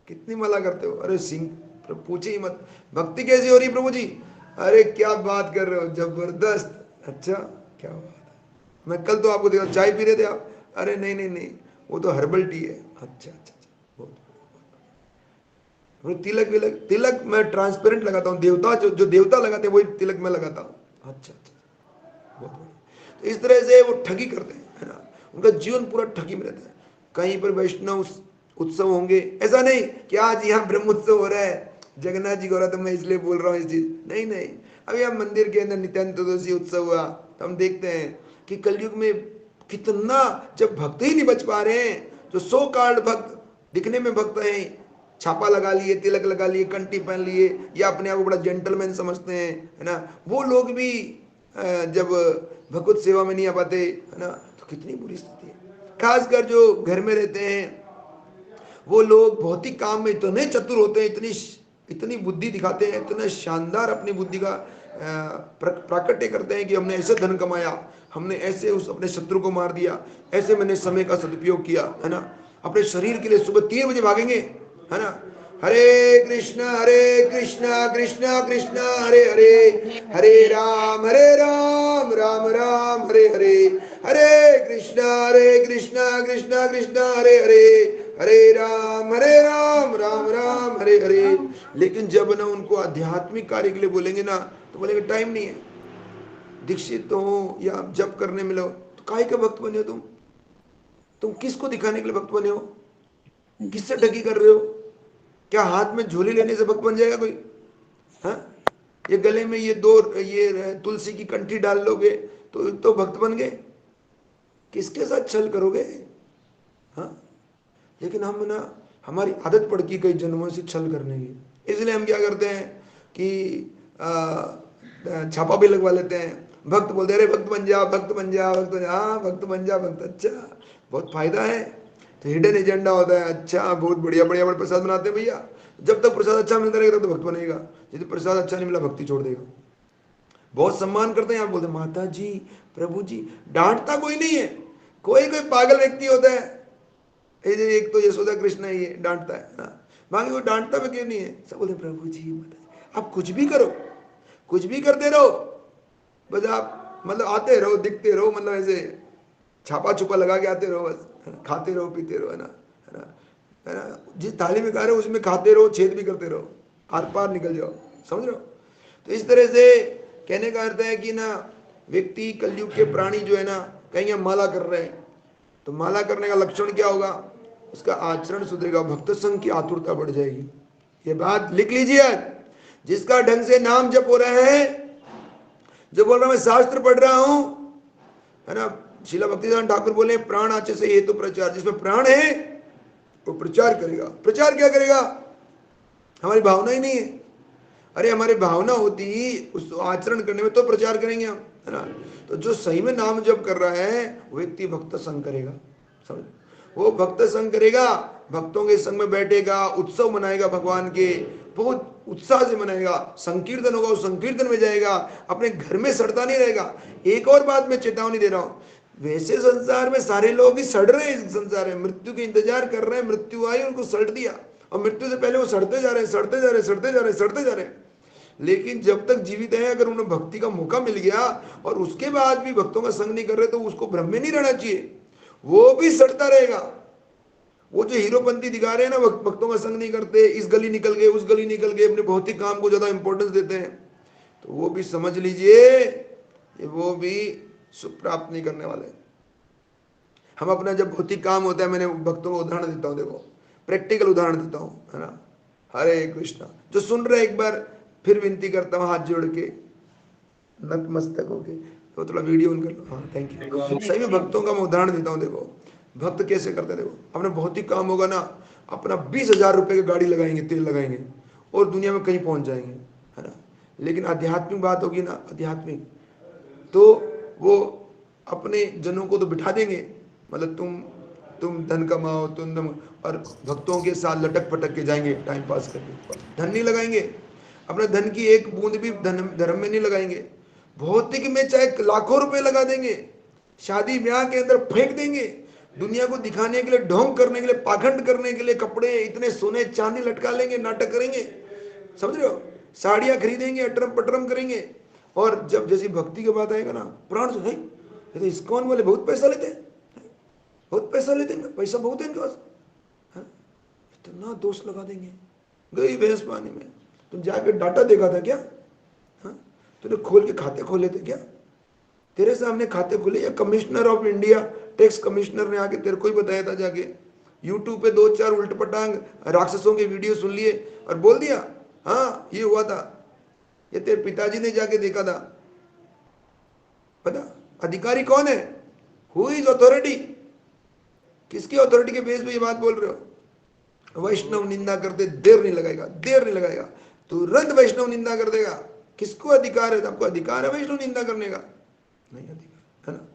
कितनी माला करते हो, अरे सिंह पूछे ही मत, भक्ति कैसी हो रही प्रभु जी, अरे क्या बात कर रहे हो जबरदस्त, अच्छा क्या बात है, मैं कल तो आपको देखा चाय पी रहे थे आप, अरे नहीं नहीं नहीं वो तो हर्बल टी है, अच्छा अच्छा बहुत। तिलक विलक, तिलक मैं ट्रांसपेरेंट लगाता हूँ, देवता जो देवता लगाते हैं वही तिलक मैं लगाता हूँ, अच्छा अच्छा बहुत बढ़िया। तो इस तरह से वो ठगी करते हैं, है ना, उनका जीवन पूरा ठगी में रहता है। कहीं पर वैष्णव उत्सव होंगे, ऐसा नहीं कि आज यहाँ ब्रह्म उत्सव हो रहा है, जगन्नाथ जी को हो रहा है तो मैं इसलिए बोल रहा हूँ इस चीज, नहीं नहीं। अभी हम मंदिर के अंदर नित्यानंद चतुर्दशी उत्सव हुआ तो हम देखते हैं कि कलयुग में कितना, जब भक्त ही नहीं बच पा रहे हैं, जो 100 कार्ड भक्त दिखने में भक्त हैं, छापा लगा लिए, तिलक लगा लिए, कंठी पहन लिए, या अपने आप को बड़ा जेंटलमैन समझते हैं, है ना, वो लोग भी जब भगवत सेवा में नहीं आ पाते, है ना, तो कितनी बुरी स्थिति है। खासकर जो घर में रहते हैं वो लोग भौतिक काम में इतने चतुर होते हैं, इतनी बुद्धि दिखाते हैं, इतना शानदार अपनी बुद्धि का प्राकट्य करते हैं कि हमने ऐसे धन कमाया, हमने ऐसे उस अपने शत्रु को मार दिया, ऐसे मैंने समय का सदुपयोग किया, है ना, अपने शरीर के लिए सुबह 3 बजे भागेंगे, है ना, हरे कृष्णा कृष्णा कृष्णा हरे हरे, हरे राम राम राम हरे हरे, हरे कृष्णा कृष्णा कृष्णा हरे हरे, हरे राम राम राम हरे हरे। लेकिन जब ना उनको आध्यात्मिक कार्य के लिए बोलेंगे ना तो बोलेंगे टाइम नहीं है, दीक्षित हो या जप करने मिलो, तो काहे का भक्त बने हो तुम किसको दिखाने के लिए भक्त बने हो, किससे ठगी कर रहे हो, क्या हाथ में झोली लेने से भक्त बन जाएगा कोई, हाँ, ये गले में ये तुलसी की कंठी डाल लोगे तो भक्त बन गए, किसके साथ छल करोगे, हाँ। लेकिन हम ना, हमारी आदत पड़ गई कई जन्मों से छल करने की, इसलिए हम क्या करते हैं कि छापा भी लगवा लेते हैं, भक्त बोलते हैं अरे भक्त बन जा भक्त बन जा भक्त बन जा, हाँ भक्त बन जा भक्त, अच्छा बहुत फायदा है, तो हिडन एजेंडा होता है, अच्छा बहुत बढ़िया बढ़िया बड़े प्रसाद बनाते हैं भैया, जब तक प्रसाद अच्छा मिलता रहेगा तो भक्त बनेगा, यदि प्रसाद अच्छा नहीं मिला भक्ति छोड़ देगा। बहुत सम्मान करते हैं, आप बोलते माता जी प्रभु जी, डांटता कोई नहीं है, कोई पागल व्यक्ति होता है, एक तो यशोदा कृष्ण है ये डांटता है ना, बाकी वो डांटता भी क्यों नहीं है, सब बोलते प्रभु जी माता, आप कुछ भी करो, कुछ भी करते रहो, बस आप मतलब आते रहो, दिखते रहो, मतलब ऐसे छापा छुपा लगा के आते रहो, बस खाते रहो पीते रहो, है ना, है ना, है ना, जिस थाली में खा रहे हो उसमें खाते रहो, छेद भी करते रहो, आर पार निकल जाओ, समझ रहे हो। तो इस तरह से कहने का अर्थ है कि ना, व्यक्ति कलयुग के प्राणी जो है ना, कहीं हम माला कर रहे हैं तो माला करने का लक्षण क्या होगा, उसका आचरण सुधरेगा, भक्त संघ की आतुरता बढ़ जाएगी, ये बात लिख लीजिए। जिसका ढंग से नाम जप हो रहा है, जो बोल रहा मैं शास्त्र पढ़ रहा हूं, है ना, शीला भक्तिदान ठाकुर बोले प्राण आचे से ये तो प्रचार, जिसमें प्राण है वो प्रचार करेगा। प्रचार क्या करेगा? हमारी भावना ही नहीं है। अरे हमारी भावना होती उस आचरण करने में तो प्रचार करेंगे हम, है ना। तो जो सही में नाम जप कर रहा है वो व्यक्ति भक्त संग करेगा, समझ, वो भक्त संग करेगा, भक्तों के संग में बैठेगा, उत्सव मनाएगा, भगवान के बहुत उत्साह से मनाएगा, संकीर्तन होगा, उस संकीर्तन में जाएगा, अपने घर में सड़ता नहीं रहेगा। एक और बात मैं चेतावनी दे रहा हूं, वैसे संसार में सारे लोग ही सड़ रहे हैं, इस संसार में मृत्यु के इंतजार कर रहे हैं, मृत्यु आई उनको सड़ दिया, और मृत्यु से पहले वो सड़ते जा रहे हैं, सड़ते जा रहे हैं, सड़ते जा रहे हैं, सड़ते जा रहे हैं। लेकिन जब तक जीवित है, अगर उन्हें भक्ति का मौका मिल गया और उसके बाद भी भक्तों का संग नहीं कर रहे, तो उसको भ्रम में नहीं रहना चाहिए, वो भी सड़ता रहेगा। वो जो हीरोपंती दिखा रहे हैं ना, भक्तों का संग नहीं करते, इस गली निकल गए, उस गली निकल गए, अपने भौतिक काम को ज्यादा इंपॉर्टेंस देते हैं, तो वो भी समझ लीजिए वो भी सुख प्राप्त नहीं करने वाले। हम अपना जब भौतिक काम होता है, मैंने भक्तों को उदाहरण देता हूँ, देखो प्रैक्टिकल उदाहरण देता हूँ, है ना। हरे कृष्णा, जो सुन रहे एक बार फिर विनती करता हूँ हाथ जोड़ के, नतमस्तक होके, तो थोड़ा वीडियो ऑन कर लो। हाँ थैंक यू। सही में भक्तों का मैं उदाहरण देता हूँ। देखो भक्त कैसे करते हैं, देखो अपना भौतिक काम होगा ना, अपना 20,000 रुपए की गाड़ी लगाएंगे, तेल लगाएंगे और दुनिया में कहीं पहुंच जाएंगे, है ना। लेकिन आध्यात्मिक बात होगी ना, आध्यात्मिक, तो वो अपने जनों को तो बिठा देंगे, मतलब तुम धन कमाओ, और भक्तों के साथ लटक पटक के जाएंगे टाइम पास करके, धन नहीं लगाएंगे, अपना धन की एक बूंद भी धर्म में नहीं लगाएंगे, भौतिक में चाहे लाखों रुपए लगा देंगे, शादी ब्याह के अंदर फेंक देंगे, दुनिया को दिखाने के लिए, ढोंग करने के लिए, पाखंड करने के लिए कपड़े इतने सोने चांदी लटका लेंगे, नाटक करेंगे, समझ रहे हो, साड़ियां खरीदेंगे, अटरम पटरम करेंगे। और जब जैसी भक्ति की बात आएगा ना, प्राण से, ये तो इस्कॉन वाले बहुत पैसा लेते हैं, बहुत पैसा लेते हैं, पैसा बहुत है इनके पास, इतना दोष लगा देंगे। गई भैंस पानी में। तुम जाके डाटा देखा था क्या? तूने खोल के खाते खोले थे क्या? तेरे सामने खाते खोले, या commissioner of India, tax commissioner ने आके तेरे को ही बताया था, जाके यूट्यूब पे 2-4 उल्टपटांग राक्षसों के वीडियो सुन लिए और बोल दिया हाँ ये हुआ था? ये तेरे पिताजी ने जाके देखा था? पता अधिकारी कौन है? Who is authority? किसकी अथॉरिटी के बेस पे ये बात बोल रहे हो? वैष्णव निंदा करते देर नहीं लगाएगा, देर नहीं लगाएगा, तुरंत वैष्णव निंदा कर देगा। किसको अधिकार है? आपको अधिकार है वैष्णव निंदा करने का? नहीं अधिकार, है ना।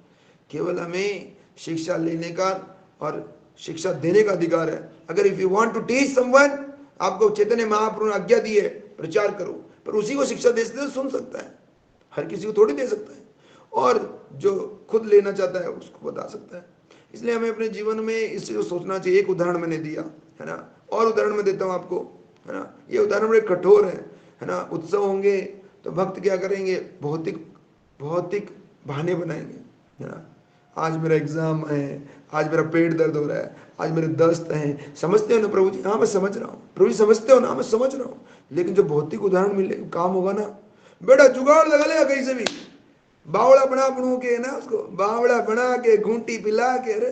केवल हमें शिक्षा लेने का और शिक्षा देने का अधिकार है। अगर if you want to teach someone, आपको चैतन्य महाप्रभु ने आज्ञा दी है प्रचार करो, पर उसी को शिक्षा दे सकते तो सुन सकता है, हर किसी को थोड़ी दे सकता है, और जो खुद लेना चाहता है उसको बता सकता है। इसलिए हमें अपने जीवन में इससे सोचना चाहिए। एक उदाहरण मैंने दिया, है ना, और उदाहरण मैं देता हूँ आपको, है ना। ये उदाहरण बड़े कठोर है ना। उत्सव होंगे तो भक्त क्या करेंगे? भौतिक बहाने बनाएंगे, है ना। आज मेरा एग्जाम है, आज मेरा पेट दर्द हो रहा है, आज मेरे दस्त हैं, समझते हो ना प्रभु जी? हाँ मैं समझ रहा हूँ प्रभु जी, समझते हो ना? मैं समझ रहा हूँ। लेकिन जो भौतिक उदाहरण मिले काम होगा ना, बेटा जुगाड़ लगा लेगा कहीं से भी, बावड़ा बना बनू के ना, उसको बावड़ा बना के घूंटी पिला के, अरे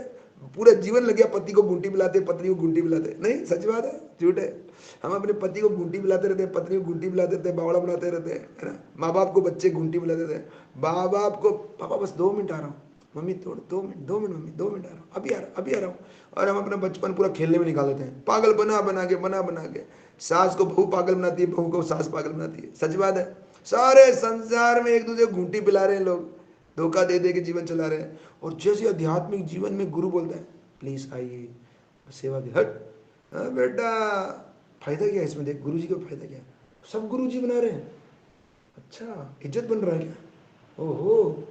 पूरा जीवन लग गया पति को घूंटी पिलाते, पत्नी को घूंटी पिलाते। नहीं सच बात है, झूठ है। हम अपने पति को घूंटी पिलाते रहते हैं, पत्नी को घूंटी पिलाते रहते हैं, बावड़ा बनाते रहते हैं, है ना। माँ बाप को बच्चे घूंटी पिलाते थे, माँ बाप को पापा बस 2 मिनट आ रहा हूँ, मम्मी थोड़ा 2 मिनट मम्मी 2 मिनट आ रहा हूँ, अभी आ रहा हूँ। और हम अपना बचपन पूरा खेलने में निकाल देते हैं, पागल बना के। सास को बहू पागल बनाती है, बहू को सास पागल बनाती है। सच बात है। सारे संसार में एक दूसरे को घूंटी पिला रहे हैं लोग, धोखा दे दे के जीवन चला रहे हैं। और जैसे आध्यात्मिक जीवन में गुरु बोलता है प्लीज आइए सेवा की, हट बेटा, फायदा क्या है इसमें? देख गुरु जी का फायदा क्या है? सब गुरु जी बना रहे हैं, अच्छा इज्जत बन रहा है क्या? ओहो,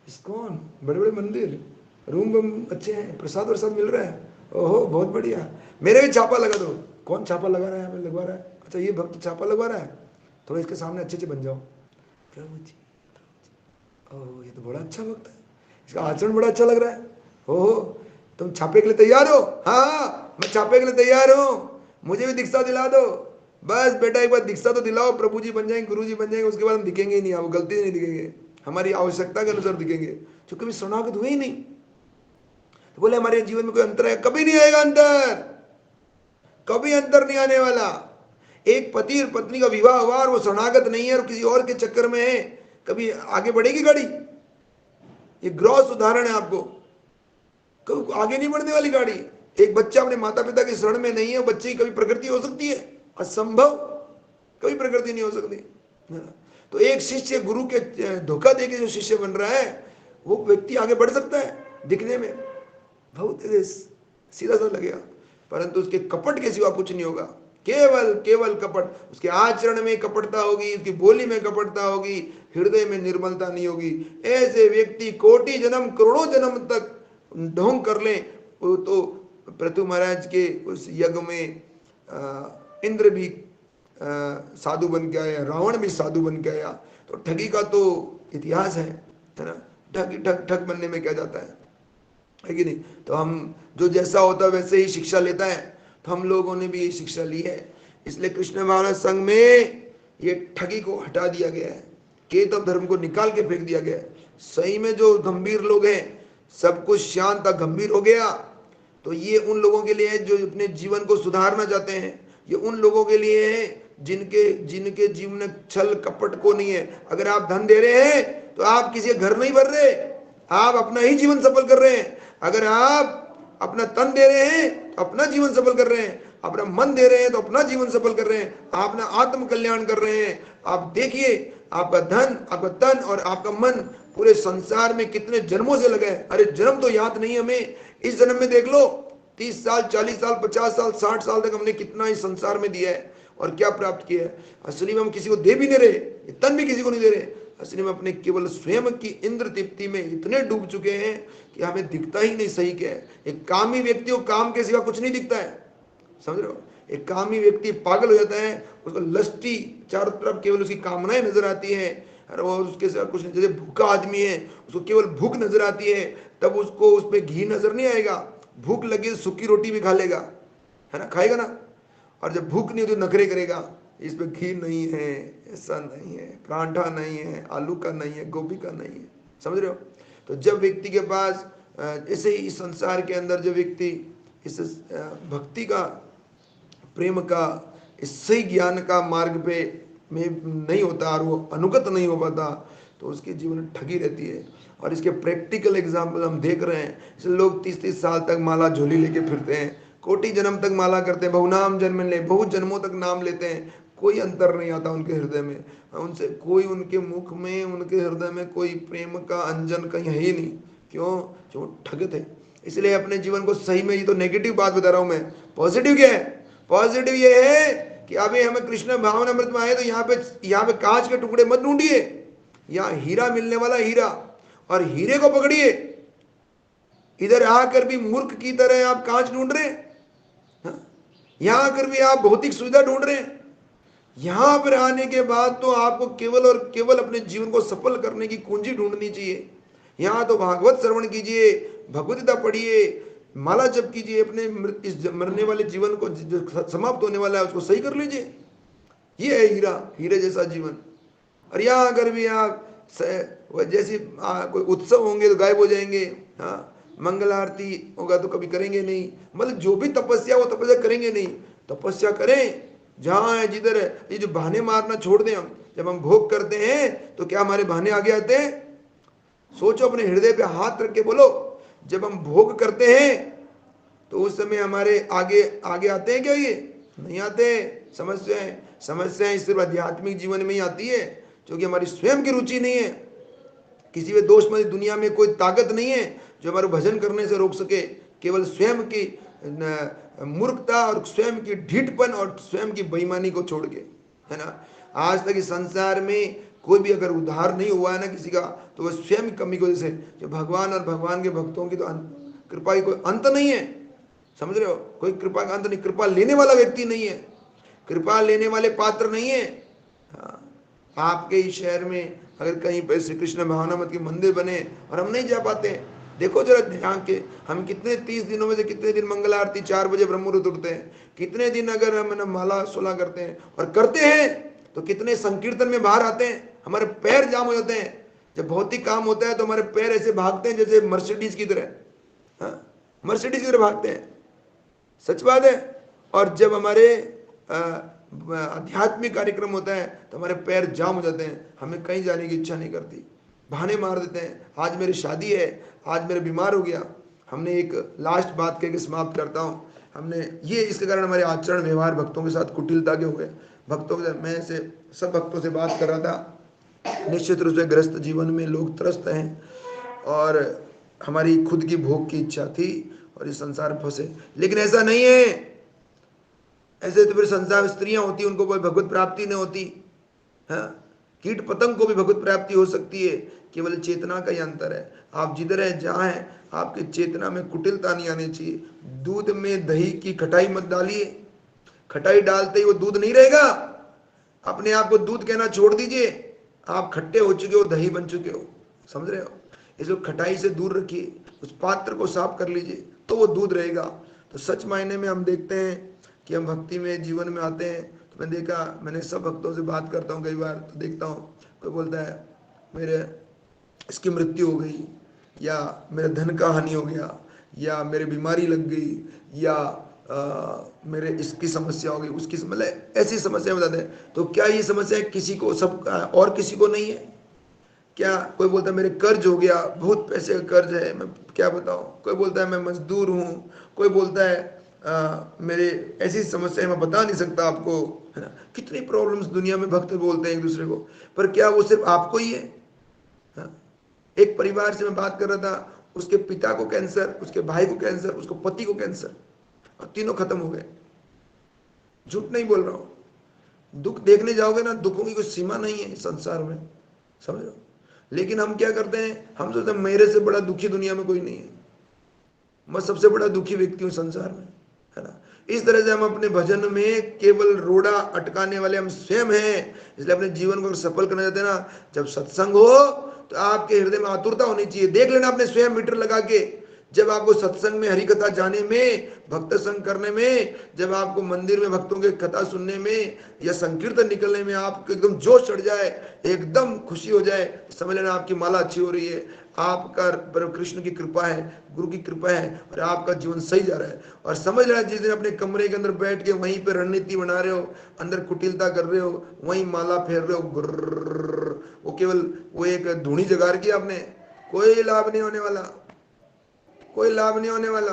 इस्कॉन, बड़े बड़े मंदिर, रूम बम अच्छे हैं, प्रसाद वरसाद मिल रहा है, ओहो बहुत बढ़िया, मेरे भी छापा लगा दो। कौन छापा लगा रहा है? हमें लगवा रहा है? अच्छा ये भक्त छापा लगवा रहा है, थोड़ा इसके सामने अच्छे बन जाओ। प्रभु जी, ओह ये तो बड़ा अच्छा भक्त है, इसका आचरण बड़ा अच्छा लग रहा है। ओहो तुम छापे के लिए तैयार हो? हाँ मैं छापे के लिए तैयार हूँ, मुझे भी दीक्षा दिला दो। बस बेटा एक बार दीक्षा तो दिलाओ, प्रभु जी बन जाएंगे, गुरु जी बन जाएंगे, उसके बाद हम दिखेंगे ही नहीं, वो गलती से नहीं दिखेंगे, हमारी आवश्यकता के अनुसार दिखेंगे, जो कभी शरणागत हुए ही नहीं। तो बोले हमारे जीवन में कोई अंतर है? कभी नहीं आएगा अंतर, कभी अंतर नहीं आने वाला। एक पति और पत्नी का विवाह हुआ और वो शरणागत नहीं है और किसी और के चक्कर में है, कभी आगे बढ़ेगी गाड़ी? ये ग्रॉस उदाहरण है आपको, कभी आगे नहीं बढ़ने वाली गाड़ी। एक बच्चा अपने माता पिता के शरण में नहीं है, बच्चे की कभी प्रकृति हो सकती है? असंभव, कभी प्रकृति नहीं हो सकती। तो एक शिष्य गुरु के धोखा देके जो शिष्य बन रहा है, वो व्यक्ति आगे बढ़ सकता है, दिखने में बहुत सीधा सा लगेगा, परंतु उसके कपट के सिवा कुछ नहीं होगा। केवल केवल कपट, उसके आचरण में कपटता होगी, उसकी बोली में कपटता होगी, हृदय में निर्मलता नहीं होगी। ऐसे व्यक्ति कोटि जन्म करोड़ों जन्म तक ढोंग कर ले, वो तो पृथु महाराज के उस यज्ञ में इंद्र भी साधु बन के आया, रावण भी साधु बन के आया। तो ठगी का तो इतिहास है ना, ठग बनने में क्या जाता है कि नहीं? तो हम जो जैसा होता है वैसे ही शिक्षा लेता है, तो हम लोगों ने भी ये शिक्षा ली है। इसलिए कृष्ण भावना संघ में ये ठगी को हटा दिया गया है, केतव धर्म को निकाल के फेंक दिया गया है। सही में जो गंभीर लोग हैं, सब कुछ शांत गंभीर हो गया। तो ये उन लोगों के लिए है जो अपने जीवन को सुधारना चाहते हैं, ये उन लोगों के लिए है जिनके जीवन में छल कपट को नहीं है। अगर आप धन दे रहे हैं तो आप किसी घर नहीं भर रहे, आप अपना ही जीवन सफल कर रहे हैं। अगर आप अपना तन दे रहे हैं तो अपना जीवन सफल कर रहे हैं, अपना मन दे रहे हैं तो अपना जीवन सफल कर रहे हैं, आप अपना आत्म कल्याण कर रहे हैं। आप देखिए, आपका धन, आपका तन और आपका मन पूरे संसार में कितने जन्मों से लगे हैं। अरे जन्म तो याद नहीं हमें, इस जन्म में देख लो 30 साल 40 साल 50 साल 60 साल तक हमने कितना इस संसार में दिया है और क्या प्राप्त किया है। असली में हम किसी को दे भी नहीं रहे, तन भी किसी को नहीं दे रहे। असली में अपने केवल स्वयं की इंद्र तृप्ति में इतने डूब चुके हैं कि हमें दिखता ही नहीं सही क्या है। एक कामी व्यक्ति को काम के सिवा कुछ नहीं दिखता है, समझ रहे हो? एक कामी व्यक्ति पागल हो जाता है, उसको लस्टी चारों तरफ केवल उसकी कामनाएं नजर आती है और वो उसके सिवा कुछ नहीं। जैसे भूखा आदमी है, उसको केवल भूख नजर आती है, तब उसको उसमें घी नजर नहीं आएगा। भूख लगी सूखी रोटी भी खा लेगा, है ना, खाएगा ना। और जब भूख नहीं होती तो नखरे करेगा, इसमें घी नहीं है, ऐसा नहीं है, परांठा नहीं है, आलू का नहीं है, गोभी का नहीं है, समझ रहे हो? तो जब व्यक्ति के पास ऐसे ही इस संसार के अंदर जब व्यक्ति इस भक्ति का, प्रेम का, इस सही ज्ञान का मार्ग पे में नहीं होता और वो अनुगत नहीं हो पाता, तो उसके जीवन में ठगी रहती है। और इसके प्रैक्टिकल एग्जाम्पल हम देख रहे हैं। इसलिए लोग 30-30 साल तक माला झोली लेके फिरते हैं, कोटि जन्म तक माला करते हैं, बहुनाम जन्म ले, बहुत जन्मों तक नाम लेते हैं, कोई अंतर नहीं आता उनके हृदय में। उनसे कोई, उनके मुख में, उनके हृदय में कोई प्रेम का अंजन कहीं है ही नहीं। क्यों? जो ठग थे। इसलिए अपने जीवन को सही में, ये तो नेगेटिव बात बता रहा हूं मैं, पॉजिटिव क्या है? पॉजिटिव ये है कि अभी हमें कृष्ण भावना अमृत में आए तो यहाँ पे कांच के टुकड़े मत ढूंढिए, यहाँ हीरा मिलने वाला, हीरा, और हीरे को पकड़िए। इधर आकर भी मूर्ख की तरह आप कांच ढूंढ रहे हैं, यहां आकर भी आप भौतिक सुविधा ढूंढ रहे हैं। यहां पर आने के बाद तो आपको केवल और केवल अपने जीवन को सफल करने की कुंजी ढूंढनी चाहिए। यहां तो भागवत श्रवण कीजिए, भगवद्गीता पढ़िए, माला जप कीजिए, अपने इस मरने वाले जीवन को, जो समाप्त होने वाला है, उसको सही कर लीजिए। ये है हीरा, हीरे जैसा जीवन। और यहाँ अगर भी आप जैसे कोई उत्सव होंगे तो गायब हो जाएंगे, हाँ, मंगल आरती होगा तो कभी करेंगे नहीं। मतलब जो भी तपस्या, वो तपस्या करेंगे नहीं। तपस्या करें जहाँ है, जिधर है। ये जो बहाने मारना छोड़ दें हम, जब हम भोग करते हैं तो क्या हमारे बहाने आगे आते हैं? सोचो, अपने हृदय पे हाथ रख के बोलो, जब हम भोग करते हैं तो उस समय हमारे आगे आगे आते हैं क्या? ये नहीं आते। समस्याएं सिर्फ आध्यात्मिक जीवन में ही आती है, क्योंकि हमारी स्वयं की रुचि नहीं है। किसी भी दोषमय दुनिया में कोई ताकत नहीं है जो हमारे भजन करने से रोक सके। केवल स्वयं की मूर्खता और स्वयं की ढीठपन और स्वयं की बेईमानी को छोड़ के, है ना। आज तक इस संसार में कोई भी अगर उद्धार नहीं हुआ है ना किसी का, तो वह स्वयं कमी की वजह से। जो भगवान और भगवान के भक्तों की तो कृपा की कोई अंत नहीं है, समझ रहे हो? कोई कृपा का अंत नहीं। कृपा लेने वाला व्यक्ति नहीं है, कृपा लेने वाले पात्र नहीं है। हाँ, आपके ही शहर में अगर कहीं पर श्री कृष्ण भावनामृत के मंदिर बने और हम नहीं जा पाते, देखो जरा ध्यान के, हम कितने 30 दिनों में से कितने दिन मंगल आरती 4 बजे ब्रह्म मुहूर्त उठते हैं, कितने दिन अगर हम माला सोला करते हैं, और करते हैं तो कितने संकीर्तन में बाहर आते हैं, हमारे पैर जाम हो जाते हैं। जब भौतिक काम होता है तो हमारे पैर ऐसे भागते हैं जैसे मर्सिडीज की तरह, हाँ, मर्सिडीज की तरह भागते हैं, सच बात है। और जब हमारे आध्यात्मिक कार्यक्रम होता है तो हमारे पैर जाम हो जाते हैं, हमें कहीं जाने की इच्छा नहीं करती, बहाने मार देते हैं। आज मेरी शादी है, आज मेरे बीमार हो गया। हमने एक लास्ट बात कह के समाप्त करता हूँ। हमने ये इसके कारण हमारे आचरण व्यवहार भक्तों के साथ कुटिलता के हुए। भक्तों के मैं से सब भक्तों से बात कर रहा था, निश्चित रूप से ग्रस्त जीवन में लोग त्रस्त हैं और हमारी खुद की भोग की इच्छा थी और इस संसार में फंसे। लेकिन ऐसा नहीं है, ऐसे तो फिर संसार में स्त्रियां होती, उनको कोई भगवत प्राप्ति नहीं होती। हाँ, कीट पतंग को भी भगवत प्राप्ति हो सकती है, केवल चेतना का ही अंतर है। आप जिधर है जहाँ है, आपकी चेतना में कुटिलता नहीं आनी चाहिए। दूध में दही की खटाई मत डालिए, खटाई डालते ही वो दूध नहीं रहेगा। अपने आप को दूध कहना छोड़ दीजिए, आप खट्टे हो चुके हो, दही बन चुके हो, समझ रहे हो। इसको खटाई से दूर रखिए, उस पात्र को साफ कर लीजिए तो वो दूध रहेगा। तो सच मायने में हम देखते हैं कि हम भक्ति में जीवन में आते हैं तो मैंने सब भक्तों से बात करता हूँ, कई बार तो देखता हूँ कोई बोलता है मेरे इसकी मृत्यु हो गई, या मेरे धन का हानि हो गया, या मेरे बीमारी लग गई, या मेरे इसकी समस्या हो गई, उसकी मतलब ऐसी समस्या बताते हैं। तो क्या ये समस्या किसी को सब और किसी को नहीं है क्या? कोई बोलता है मेरे कर्ज हो गया, बहुत पैसे का कर्ज है, मैं क्या बताऊं। कोई बोलता है मैं मजदूर हूँ, कोई बोलता है मेरे ऐसी समस्या है मैं बता नहीं सकता आपको, है ना। कितनी प्रॉब्लम्स दुनिया में भक्त बोलते हैं एक दूसरे को, पर क्या वो सिर्फ आपको ही है? हाँ? एक परिवार से मैं बात कर रहा था, उसके पिता को कैंसर, उसके भाई को कैंसर, उसको पति को कैंसर, और तीनों खत्म हो गए। झूठ नहीं बोल रहा हूं। दुख देखने जाओगे ना, दुखों की कोई सीमा नहीं है संसार में, समझ लो। लेकिन हम क्या करते हैं, हम सोचते हैं मेरे से बड़ा दुखी दुनिया में कोई नहीं है, मैं सबसे बड़ा दुखी व्यक्ति हूं संसार में, है ना। इस तरह से हम अपने भजन में केवल रोड़ा अटकाने वाले हम स्वयं हैं। इसलिए अपने जीवन को सफल करना चाहते हैं ना, जब सत्संग हो तो आपके हृदय में आतुरता होनी चाहिए। देख लेना अपने स्वयं मीटर लगा के, जब आपको सत्संग में हरि कथा जाने में, भक्त संग करने में, जब आपको मंदिर में भक्तों के कथा सुनने में या संकीर्तन निकलने में आपको एकदम जोश चढ़ जाए, एकदम खुशी हो जाए, समझ लेना आपकी माला अच्छी हो रही है, आपका परम कृष्ण की कृपा है, गुरु की कृपा है, और आपका जीवन सही जा रहा है। और समझ लेना जिस दिन अपने कमरे के अंदर बैठ के वहीं पे रणनीति बना रहे हो, अंदर कुटिलता कर रहे हो, वहीं माला फेर रहे हो, वो केवल वो एक धूणी जगा रखी आपने, कोई लाभ नहीं होने वाला, कोई लाभ नहीं होने वाला।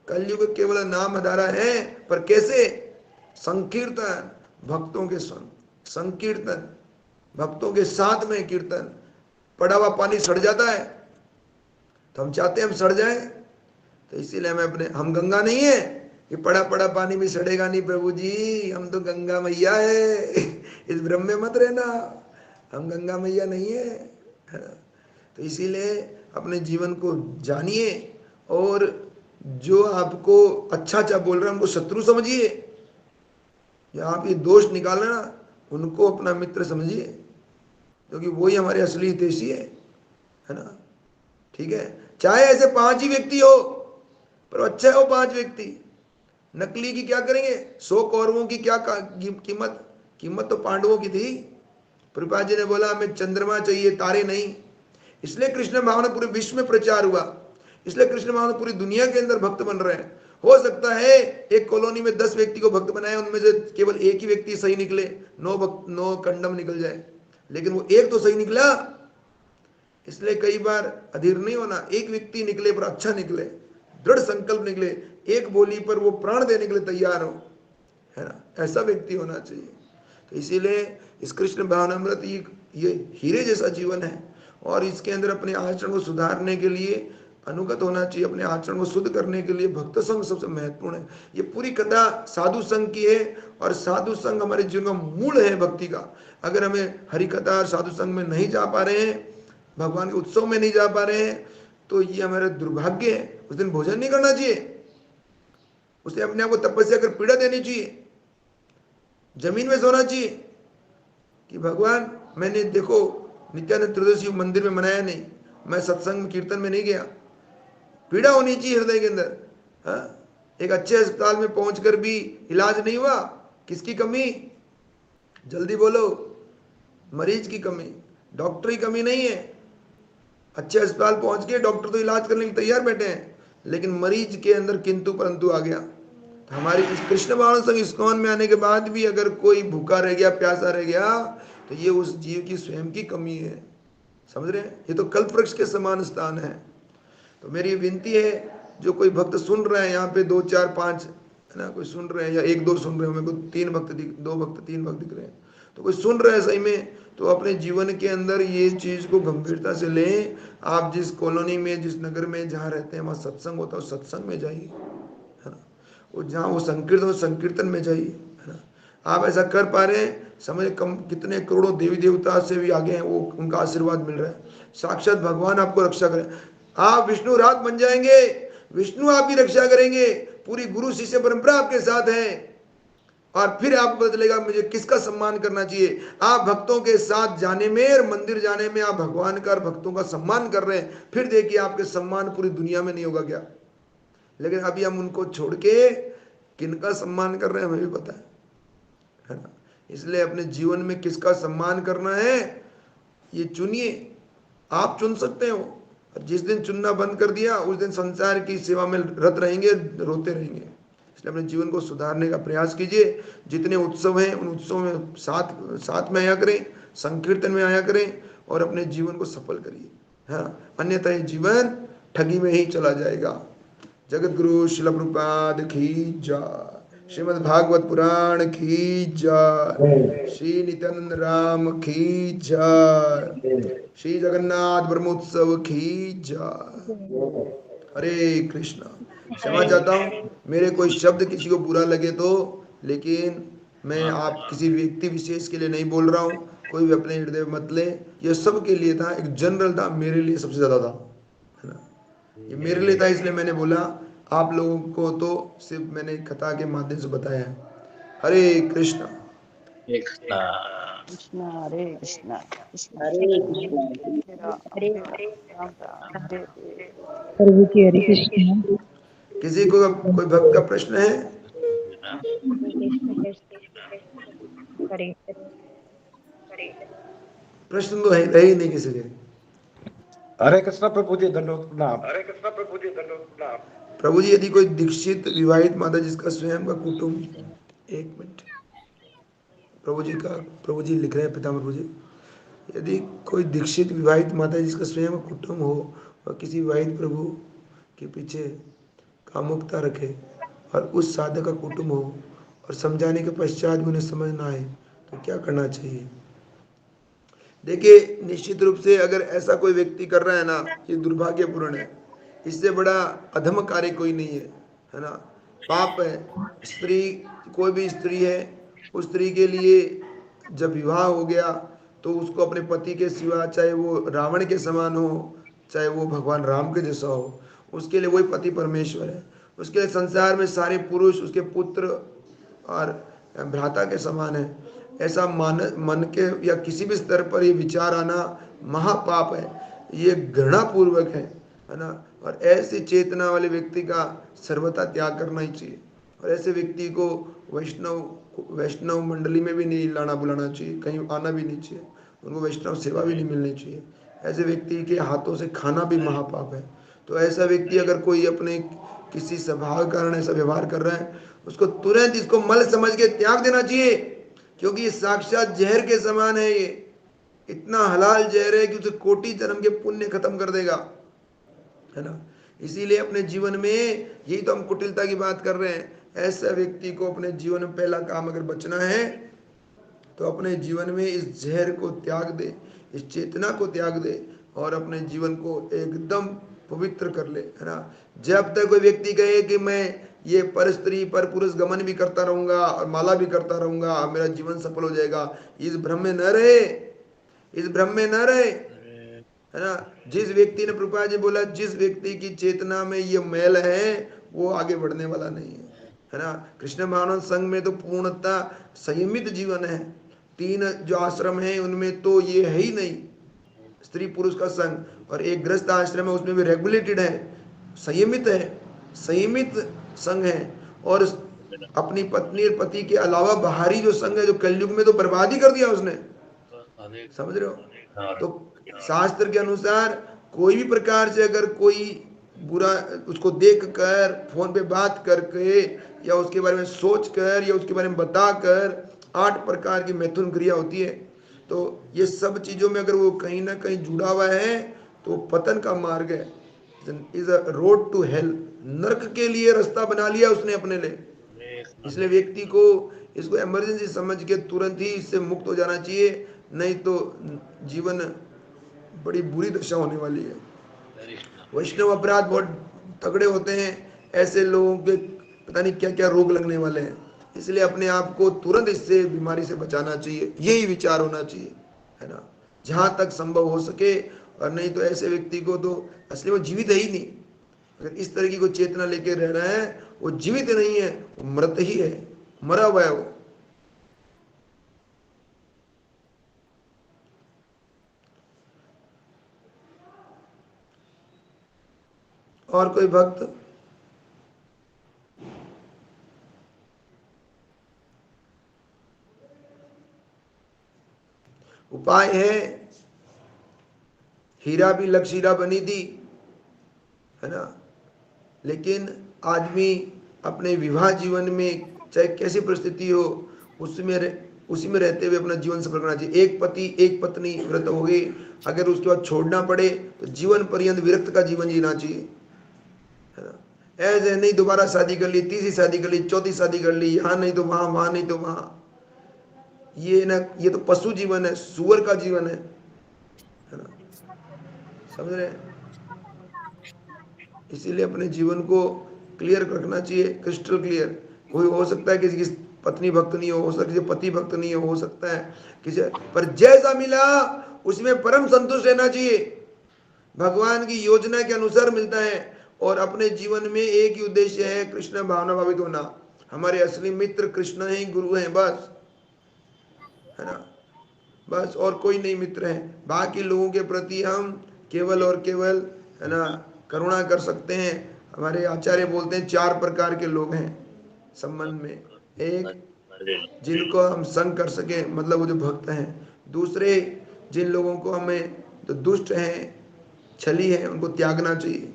कलयुग केवल नाम आधारा है, पर कैसे? संकीर्तन, भक्तों के संग संकीर्तन, भक्तों के साथ में कीर्तन। पड़ा हुआ पानी सड़ जाता है, तो हम चाहते हैं हम सड़ जाए, तो इसीलिए हम गंगा नहीं है कि पड़ा पड़ा पानी भी सड़ेगा नहीं प्रभु जी, हम तो गंगा मैया है। इस भ्रम में मत रहना, हम गंगा मैया नहीं है, है ना। तो इसीलिए अपने जीवन को जानिए, और जो आपको अच्छा अच्छा बोल रहे हैं उनको शत्रु समझिए, या आप ये दोष निकालना उनको अपना मित्र समझिए, क्योंकि वही हमारे असली हितैषी है ना। ठीक है, चाहे ऐसे 5 ही व्यक्ति हो, पर अच्छा हो 5 व्यक्ति। नकली की क्या करेंगे? 100 कौरवों की क्या कीमत? कीमत तो पांडवों की थी। प्रभुपाद जी ने बोला हमें चंद्रमा चाहिए, तारे नहीं। इसलिए कृष्ण भावना पूरे विश्व में प्रचार हुआ, इसलिए कृष्ण भावना पूरी दुनिया के अंदर भक्त बन रहे हैं। हो सकता है एक कॉलोनी में 10 व्यक्ति को भक्त बनाए, उनमें से केवल एक ही व्यक्ति सही निकले, 9 कंडम निकल जाए, लेकिन वो एक तो सही निकला। इसलिए कई बार अधीर नहीं होना, एक व्यक्ति निकले पर अच्छा निकले, दृढ़ संकल्प निकले, एक बोली पर वो प्राण देने के लिए तैयार हो, है ना, ऐसा व्यक्ति होना चाहिए। तो इसीलिए इस कृष्ण भावनामृत ये हीरे जैसा जीवन है, और इसके अंदर अपने आचरण को सुधारने के लिए अनुगत होना चाहिए, अपने आचरण को शुद्ध करने के लिए भक्त संग सबसे महत्वपूर्ण है। ये पूरी कथा साधु संघ की है, और साधु संघ हमारे जीवन का मूल है भक्ति का। अगर हमें हरि कथा और साधु संघ में नहीं जा पा रहे हैं, भगवान के उत्सव में नहीं जा पा रहे हैं, तो ये हमारा दुर्भाग्य है। उस दिन भोजन नहीं करना चाहिए, उसे अपने आप को तपस्या कर पीड़ा देनी चाहिए, जमीन में सोना चाहिए कि भगवान मैंने देखो नित्यानंद त्रयोदशी मंदिर में मनाया नहीं, मैं सत्संग में कीर्तन में नहीं गया, पीड़ा होनी चाहिए हृदय के अंदर। हाँ, एक अच्छे अस्पताल में पहुंचकर भी इलाज नहीं हुआ, किसकी कमी? जल्दी बोलो, मरीज की कमी, डॉक्टर की कमी नहीं है। अच्छे अस्पताल पहुंच के डॉक्टर तो इलाज करने के तैयार बैठे हैं, लेकिन मरीज के अंदर किंतु परंतु आ गया, हमारी इस कृष्ण भावना संग इस्कॉन में आने के बाद भी अगर कोई भूखा रह गया, प्यासा रह गया, तो ये उस जीव की स्वयं की कमी है। समझ रहे हैं? ये तो कल्प वृक्ष के समान स्थान है। तो मेरी विनती है, जो कोई भक्त सुन रहे हैं यहाँ पे 2 4 5 है ना, कोई सुन रहे हैं या 1 2 सुन रहे हैं, मेरे को 3 भक्त 2 भक्त 3 भक्त दिख रहे हैं, तो कोई सुन रहे हैं सही में, तो अपने जीवन के अंदर ये चीज को गंभीरता से लें। आप जिस कॉलोनी में, जिस नगर में जहाँ रहते हैं, वहाँ सत्संग होता है, उस सत्संग में जाइए, है ना। वो जहाँ वो संकीर्तन, वो संकीर्तन में जाइए, है ना। आप ऐसा कर पा रहे हैं, समझ कम कितने करोड़ों देवी देवता से भी आगे हैं, वो उनका आशीर्वाद मिल रहा है। साक्षात भगवान आपको रक्षा करें। आप विष्णु रात बन जाएंगे, विष्णु आपकी रक्षा करेंगे, पूरी गुरु शिष्य परंपरा आपके साथ है। और फिर आपको पता चलेगा मुझे किसका सम्मान करना चाहिए। आप भक्तों के साथ जाने में और मंदिर जाने में आप भगवान का और भक्तों का सम्मान कर रहे हैं, फिर देखिए आपके सम्मान पूरी दुनिया में नहीं होगा क्या। लेकिन अभी हम उनको छोड़ के किनका सम्मान कर रहे हैं हमें भी पता है ना। इसलिए अपने जीवन में किसका सम्मान करना है ये चुनिए। आप चुन सकते हो। जिस दिन चुनना बंद कर दिया, उस दिन संसार की सेवा में रत रहेंगे, रोते रहेंगे। इसलिए अपने जीवन को सुधारने का प्रयास कीजिए। जितने उत्सव हैं उन उत्सवों में साथ में आया करें, संकीर्तन में आया करें और अपने जीवन को सफल करिए, हाँ। अन्यथा ये जीवन ठगी में ही चला जाएगा। जगत गुरु श्रील प्रभुपाद की जय। श्रीमद् भागवत पुराण की जय। श्री नित्यानंद राम की जय। श्री जगन्नाथ ब्रह्मोत्सव की जय। हरे कृष्णा। क्षमा चाहता हूँ मेरे कोई शब्द किसी को बुरा लगे तो, लेकिन मैं आप किसी व्यक्ति विशेष के लिए नहीं बोल रहा हूँ। कोई भी अपने हृदय में मत ले। यह सब के लिए था, एक जनरल था, मेरे लिए सबसे ज्यादा था, है ना। ये मेरे लिए था, इसलिए मैंने बोला। आप लोगों को तो सिर्फ मैंने कथा के माध्यम से बताया है। हरे कृष्णा। कृष्णा हरे कृष्णा कृष्णा हरे कृष्णा कृष्णा हरे राम राम हरे हरे। प्रभु की हरे कृष्ण। किसी को कोई भक्त का प्रश्न है? प्रश्न तो है ही नहीं किसी के। हरे कृष्णा प्रभु जी, दंडवत प्रणाम। प्रभु जी, यदि कोई दीक्षित विवाहित माता जिसका स्वयं का कुटुंब, एक मिनट, प्रभु जी लिख रहे हैं, पितामह प्रभु जी, यदि कोई दीक्षित विवाहित माता जिसका स्वयं का कुटुंब हो और किसी विवाहित प्रभु के पीछे कामुकता रखे और उस साधक का कुटुंब हो और समझाने के पश्चात भी उन्हें समझ ना आए, तो क्या करना चाहिए? देखिए, निश्चित रूप से अगर ऐसा कोई व्यक्ति कर रहा है ना, ये दुर्भाग्यपूर्ण है। इससे बड़ा अधम कार्य कोई नहीं है ना। पाप है। स्त्री, कोई भी स्त्री है, उस स्त्री के लिए जब विवाह हो गया तो उसको अपने पति के सिवा, चाहे वो रावण के समान हो, चाहे वो भगवान राम के जैसा हो, उसके लिए वही पति परमेश्वर है। उसके लिए संसार में सारे पुरुष उसके पुत्र और भ्राता के समान है। ऐसा मन के या किसी भी स्तर पर ये विचार आना महापाप है, ये घृणा पूर्वक है ना। और ऐसी चेतना वाले व्यक्ति का सर्वथा त्याग करना ही चाहिए। और ऐसे व्यक्ति को वैष्णव मंडली में भी नहीं लाना बुलाना चाहिए, कहीं आना भी नहीं चाहिए, उनको वैष्णव सेवा भी नहीं मिलनी चाहिए। ऐसे व्यक्ति के हाथों से खाना भी महापाप है। तो ऐसा व्यक्ति अगर कोई अपने किसी स्वभाव के कारण ऐसा व्यवहार कर रहा है, उसको तुरंत इसको मल समझ के त्याग देना चाहिए, क्योंकि ये साक्षात जहर के समान है। ये इतना हलाल जहर है कि उसे कोटि जन्म के पुण्य खत्म कर देगा, है ना। इसीलिए अपने जीवन में, यही तो हम कुटिलता की बात कर रहे हैं, ऐसा व्यक्ति को अपने जीवन में पहला काम अगर बचना है तो अपने जीवन में इस जहर को त्याग दे, इस चेतना को त्याग दे और अपने जीवन को एकदम पवित्र कर ले, है ना। जब तक कोई व्यक्ति कहे कि मैं ये पर स्त्री पर पुरुष गमन भी करता रहूंगा और माला भी करता रहूंगा और मेरा जीवन सफल हो जाएगा, इस भ्रम में न रहे, इस भ्रम में न रहे, है ना। जिस व्यक्ति ने, प्रभुपाद जी बोला, जिस व्यक्ति की चेतना में ये मैल है वो आगे बढ़ने वाला नहीं है ना। कृष्ण मानव संघ में तो पूर्णतः संयमित जीवन है। 3 जो आश्रम है उनमें तो ये है ही नहीं, स्त्री पुरुष का संघ, और एक गृहस्थ आश्रम है उसमें भी रेगुलेटेड है, संयमित है, संयमित संघ है। और अपनी पत्नी और पति के अलावा बाहरी जो संघ है, जो कलयुग में तो बर्बाद ही कर दिया उसने, समझ रहे हो। तो शास्त्र के अनुसार कोई भी प्रकार से अगर कोई बुरा उसको देख कर, फोन पे बात करके या उसके बारे में सोच कर या उसके बारे में बताकर 8 प्रकार की मैथुन क्रिया होती है। तो ये सब चीजों में अगर वो कहीं ना कहीं जुड़ा हुआ है तो पतन का मार्ग है, is a road to hell, नरक के लिए रास्ता बना लिया उसने अपने लिए। इसलिए व्यक्ति को इसको इमरजेंसी समझ के तुरंत ही इससे मुक्त हो जाना चाहिए, नहीं तो जीवन बड़ी बुरी दशा होने वाली है। वैष्णव अपराध बहुत तगड़े होते हैं, ऐसे लोगों के पता नहीं क्या क्या रोग लगने वाले हैं। इसलिए अपने आप को तुरंत इससे बीमारी से बचाना चाहिए, यही विचार होना चाहिए, है ना, जहां तक संभव हो सके। और नहीं तो ऐसे व्यक्ति को तो असली वो जीवित है ही नहीं। अगर इस तरह की कोई चेतना लेके रह रहा है, वो जीवित नहीं है, वो मृत ही है, मरा हुआ है वो। और कोई भक्त? उपाय है, हीरा भी लक्षहीरा बनी थी, है ना, लेकिन आदमी अपने विवाह जीवन में चाहे कैसी परिस्थिति हो उसी में रहते हुए अपना जीवन सफल करना चाहिए। एक पति एक पत्नी व्रत हो गई, अगर उसके बाद छोड़ना पड़े तो जीवन पर्यंत विरक्त का जीवन जीना चाहिए, है ना। ऐसे नहीं दोबारा शादी कर ली, तीसरी शादी कर ली, चौथी शादी कर ली, यहाँ नहीं तो वहां, वहां नहीं तो वहां, ये ना, ये तो पशु जीवन है, सुअर का जीवन है ना, समझ रहे हैं। इसीलिए अपने जीवन को क्लियर रखना चाहिए, क्रिस्टल क्लियर। कोई हो सकता है किसी की पत्नी भक्त नहीं हो सकता किसी पति भक्त नहीं हो सकता है किसी, पर जैसा मिला उसमें परम संतुष्ट रहना चाहिए, भगवान की योजना के अनुसार मिलता है। और अपने जीवन में एक ही उद्देश्य है, कृष्ण भावना भावित होना। हमारे असली मित्र कृष्ण ही गुरु हैं, बस, है ना, बस, और कोई नहीं मित्र है। बाकी लोगों के प्रति हम केवल और केवल, है ना, करुणा कर सकते हैं। हमारे आचार्य बोलते हैं 4 प्रकार के लोग हैं संबंध में। एक, जिनको हम संग कर सके, मतलब वो जो भक्त हैं। दूसरे, जिन लोगों को हमें जो दुष्ट हैं, छली हैं, उनको त्यागना चाहिए।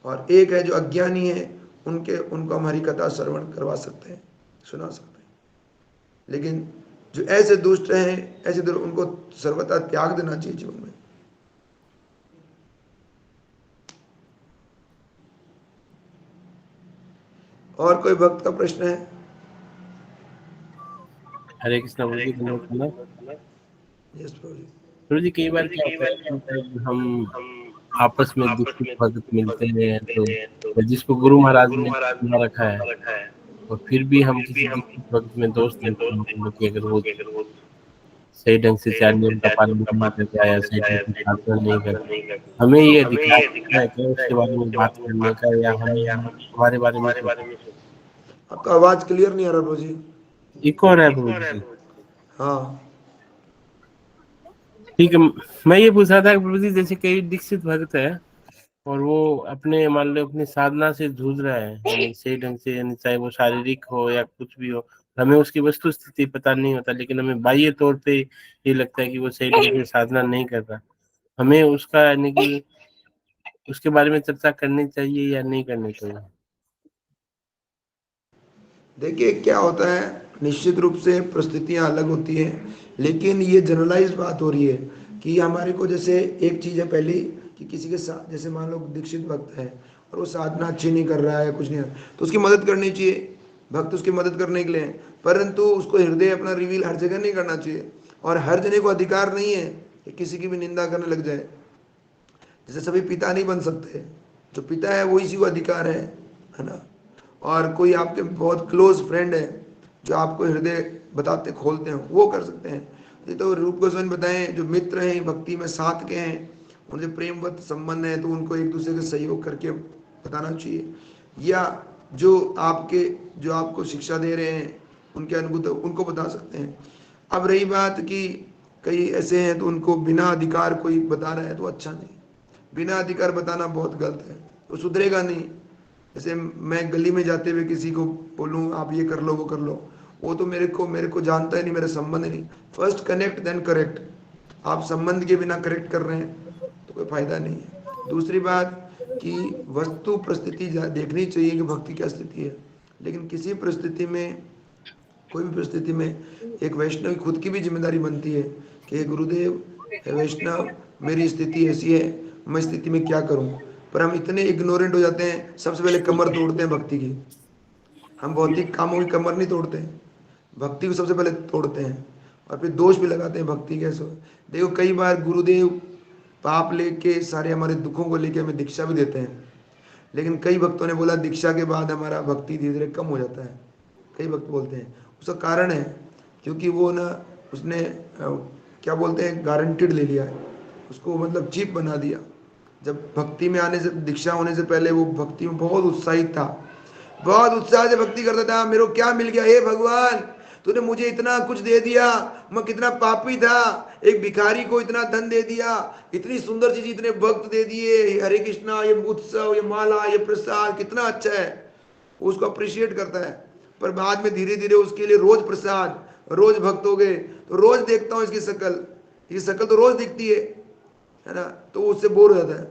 और एक है जो अज्ञानी है, उनको हमारी कथा श्रवण करवा सकते हैं, सुना सकते हैं। लेकिन जो ऐसे दुष्ट हैं, ऐसे उनको सर्वथा त्याग देना चाहिए जीवन में। और कोई भक्त का प्रश्न है? हरे कृष्णा प्रभु जी, धन्यवाद। यस प्रभु जी। प्रभु जी, कई बार क्या होता है कि हम आपस में दुष्ट भक्त मिलते हैं, तो जिसको गुरु महाराज ने चुना रखा है, और फिर भी हम किसी दुष्ट भक्त में दोस्त लेते हैं कि अगर वो सही ढंग से 4 नियम का पालन नहीं करता है, सही ढंग से प्रार्थना नहीं करता, हमें ये अधिकार है कि उसके बारे में बात करने का, या हमें हमारे बारे में? आपका आवाज क्लियर नहीं आ रहा प्रभु जी। इको है प्रभु जी। हाँ ठीक है, मैं ये पूछ रहा था प्रभु जी, जैसे कई दीक्षित भक्त है और वो अपने, मान लो, अपनी साधना से जूझ रहा है, यानी सही ढंग से, यानी चाहे वो शारीरिक हो या कुछ भी हो, हमें उसकी वस्तु स्थिति पता नहीं होता, लेकिन हमें बाह्य तौर पे ये लगता है कि वो सही ढंग से साधना नहीं कर रहा। हमें उसका, यानी कि उसके बारे में चर्चा करनी चाहिए या नहीं करनी चाहिए? देखिए क्या होता है, निश्चित रूप से परिस्थितियां अलग होती हैं, लेकिन ये जनरलाइज बात हो रही है कि हमारे को, जैसे एक चीज है पहली कि किसी के साथ, जैसे मान लो दीक्षित भक्त है और वो साधना अच्छी नहीं कर रहा है, कुछ नहीं, तो उसकी मदद करनी चाहिए। भक्त उसकी मदद करने के लिए हैं, परंतु उसको हृदय अपना रिवील हर जगह नहीं करना चाहिए। और हर जने को अधिकार नहीं है कि किसी की भी निंदा करने लग जाए। जैसे सभी पिता नहीं बन सकते, जो पिता है वो इसी को अधिकार है ना। और कोई आपके बहुत क्लोज फ्रेंड है जो आपको हृदय बताते खोलते हैं, वो कर सकते हैं। ये तो रूप गोस्वामी बताएं, जो मित्र हैं भक्ति में साथ के हैं, उनसे प्रेमवत संबंध है, तो उनको एक दूसरे के सहयोग करके बताना चाहिए। या जो आपको शिक्षा दे रहे हैं, उनके अनुभूत उनको बता सकते हैं। अब रही बात कि कई ऐसे हैं तो उनको बिना अधिकार कोई बता रहा है तो अच्छा नहीं, बिना अधिकार बताना बहुत गलत है, तो सुधरेगा नहीं। जैसे मैं गली में जाते हुए किसी को बोलूँ आप ये कर लो वो कर लो, वो तो मेरे को जानता ही नहीं, मेरा संबंध नहीं। First connect then correct. आप संबंध के बिना करेक्ट कर रहे हैं तो कोई फायदा नहीं है। दूसरी बात कि वस्तु परिस्थिति देखनी चाहिए कि भक्ति क्या स्थिति है। लेकिन किसी परिस्थिति में, कोई भी परिस्थिति में एक वैष्णव की खुद की भी जिम्मेदारी बनती है कि गुरुदेव, हे वैष्णव, मेरी स्थिति ऐसी है, मैं स्थिति में क्या करूं। पर हम इतने इग्नोरेंट हो जाते हैं, सबसे पहले कमर तोड़ते हैं भक्ति की। हम भौतिक कामों की कमर नहीं तोड़ते, भक्ति को सबसे पहले तोड़ते हैं और फिर दोष भी लगाते हैं भक्ति के। सो देखो, कई बार गुरुदेव पाप लेके, सारे हमारे दुखों को लेके हमें दीक्षा भी देते हैं, लेकिन कई भक्तों ने बोला दीक्षा के बाद हमारा भक्ति धीरे धीरे कम हो जाता है। कई भक्त बोलते हैं उसका कारण है क्योंकि वो ना, उसने क्या बोलते हैं, गारंटीड ले लिया है उसको, मतलब चीप बना दिया। जब भक्ति में आने से, दीक्षा होने से पहले वो भक्ति में बहुत उत्साहित था, बहुत उत्साह से भक्ति करता था। मेरे को क्या मिल गया, हे भगवान, तूने मुझे इतना कुछ दे दिया, मैं कितना पापी था, एक भिखारी को इतना धन दे दिया, इतनी सुंदर चीज, इतने भक्त दे दिए, हरे कृष्णा, ये उत्सव, ये माला, ये प्रसाद कितना अच्छा है, उसको अप्रिशिएट करता है। पर बाद में धीरे धीरे उसके लिए रोज प्रसाद, रोज भक्त हो गए, तो रोज देखता हूँ इसकी शक्ल, ये शक्ल तो रोज दिखती है ना, तो उससे बोर हो जाता है,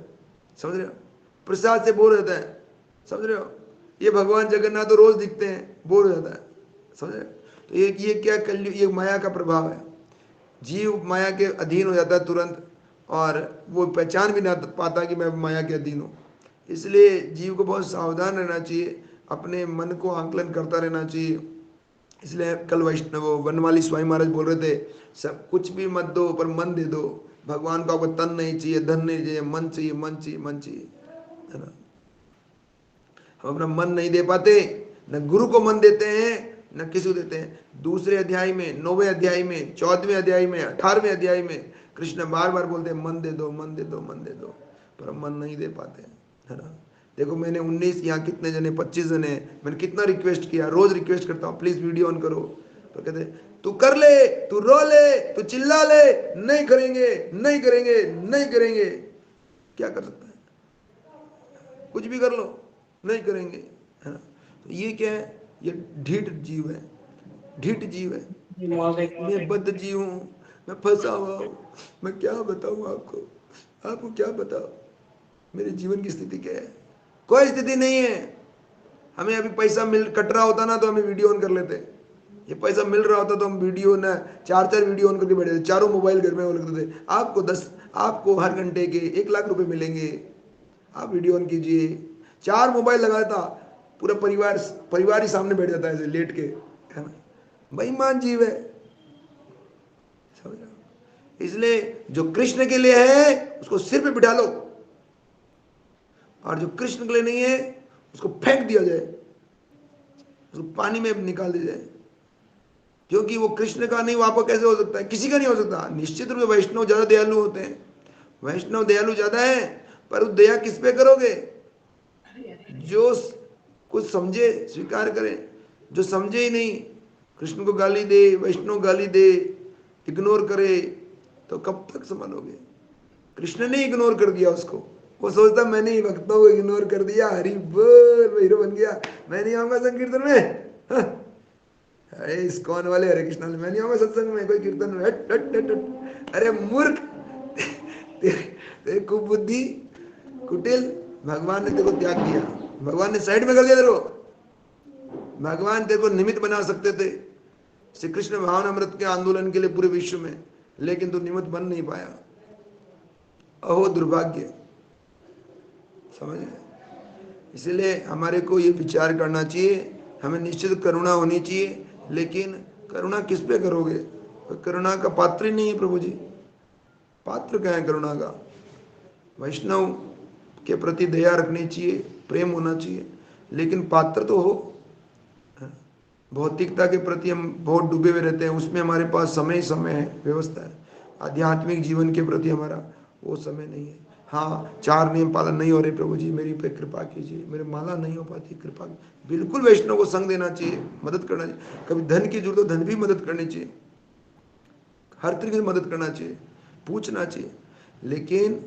समझ रहे हो, प्रसाद से बोर हो जाता है, समझ रहे हो। ये भगवान जगन्नाथ तो रोज दिखते हैं, बोर हो जाता है, समझ रहे हो। तो ये क्या कलयुग, ये माया का प्रभाव है। जीव माया के अधीन हो जाता है तुरंत, और वो पहचान भी ना पाता कि मैं माया के अधीन हूँ। इसलिए जीव को बहुत सावधान रहना चाहिए, अपने मन को आंकलन करता रहना चाहिए। इसलिए कल वैष्णव वनमाली स्वामी महाराज बोल रहे थे, सब कुछ भी मत दो पर मन दे दो। भगवान को आपको तन नहीं चाहिए, धन नहीं चाहिए, मन चाहिए, मन चाहिए, मन चाहिए, है ना। हम अपना मन नहीं दे पाते, न गुरु को मन देते हैं, न किसी को देते हैं। दूसरे अध्याय में, 9वें अध्याय में, 14वें अध्याय में, 18वें अध्याय में कृष्ण बार बार बोलते हैं मन दे दो, मन दे दो, मन दे दो, पर हम मन नहीं दे पाते, है ना। देखो मैंने 19, यहाँ कितने जने, 25 जने, मैंने कितना रिक्वेस्ट किया, रोज रिक्वेस्ट करता हूँ प्लीज वीडियो ऑन करो, तो कहते तू कर ले, तू रो ले, तू चिल्ला ले, नहीं करेंगे, नहीं करेंगे, नहीं करेंगे। क्या कर सकता है, कुछ भी कर लो, नहीं करेंगे, है ना। तो ये क्या है, ये ढीठ जीव है, ढीठ जीव है। मैं बद्ध जीव हूँ, मैं फंसा हुआ हूँ, मैं क्या बताऊँ आपको, आपको क्या बताओ मेरे जीवन की स्थिति क्या है। कोई स्थिति नहीं है। हमें अभी पैसा मिल कट रहा होता ना तो हमें वीडियो ऑन कर लेते, ये पैसा मिल रहा होता तो हम वीडियो ना 4-4 वीडियो ऑन करके बैठे थे, चारों मोबाइल घर में ऑन करते थे। आपको हर घंटे के 1 लाख रुपए मिलेंगे, आप वीडियो ऑन कीजिए। 4 मोबाइल लगाया था, पूरा परिवार ही सामने बैठ जाता है ऐसे लेट के, है ना। बेईमान जीव है, समझ रहे हो। इसलिए जो कृष्ण के लिए है उसको सिर पे बिठा लो, और जो कृष्ण के लिए नहीं है उसको फेंक दिया जाए, उसको पानी में निकाल दिया जाए, क्योंकि वो कृष्ण का नहीं, वो आपको कैसे हो सकता है, किसी का नहीं हो सकता। निश्चित रूप से वैष्णव ज्यादा दयालु होते हैं, वैष्णव दयालु ज्यादा है, पर दया किस पे करोगे, जो कुछ समझे स्वीकार करे, जो समझे ही नहीं, कृष्ण को गाली दे, वैष्णव गाली दे, इग्नोर करे, तो कब तक संभालोगे। कृष्ण ने इग्नोर कर दिया उसको, वो सोचता मैंने ही भक्तों को इग्नोर कर दिया, हरि बोल, हीरो बन गया, मैं नहीं आऊंगा संकीर्तन में। अरे इस्कॉन वाले, हरे कृष्ण वाले, मैं नहीं आऊंगा सत्संग में, कोई कीर्तन में, हट हट हट हट। अरे मूर्ख, तेरे कुबुद्धि, कुटिल, भगवान ने तेरे को त्याग दिया, भगवान ने साइड में कर दिया तेरे को। भगवान तेरे को निमित्त बना सकते थे श्री कृष्ण भावना अमृत के आंदोलन के लिए पूरे विश्व में, लेकिन तू निमित्त बन नहीं पाया। अहो दुर्भाग्य, समझ। इसलिए हमारे को ये विचार करना चाहिए, हमें निश्चित करुणा होनी चाहिए, लेकिन करुणा किस पे करोगे, करुणा का पात्र ही नहीं है प्रभु जी। पात्र क्या है करुणा का, वैष्णव के प्रति दया रखनी चाहिए, प्रेम होना चाहिए, लेकिन पात्र तो हो। भौतिकता के प्रति हम बहुत डूबे हुए रहते हैं, उसमें हमारे पास समय है, व्यवस्था है। आध्यात्मिक जीवन के प्रति हमारा वो समय नहीं है। हाँ, 4 नियम पालन नहीं हो रहे प्रभु जी, मेरी पे कृपा कीजिए, मेरे माला नहीं हो पाती, कृपा। बिल्कुल वैष्णव को संग देना चाहिए, मदद करना चाहिए। कभी धन की जरूरत हो, धन भी मदद करनी चाहिए, हर तरीके से मदद करना चाहिए, पूछना चाहिए, लेकिन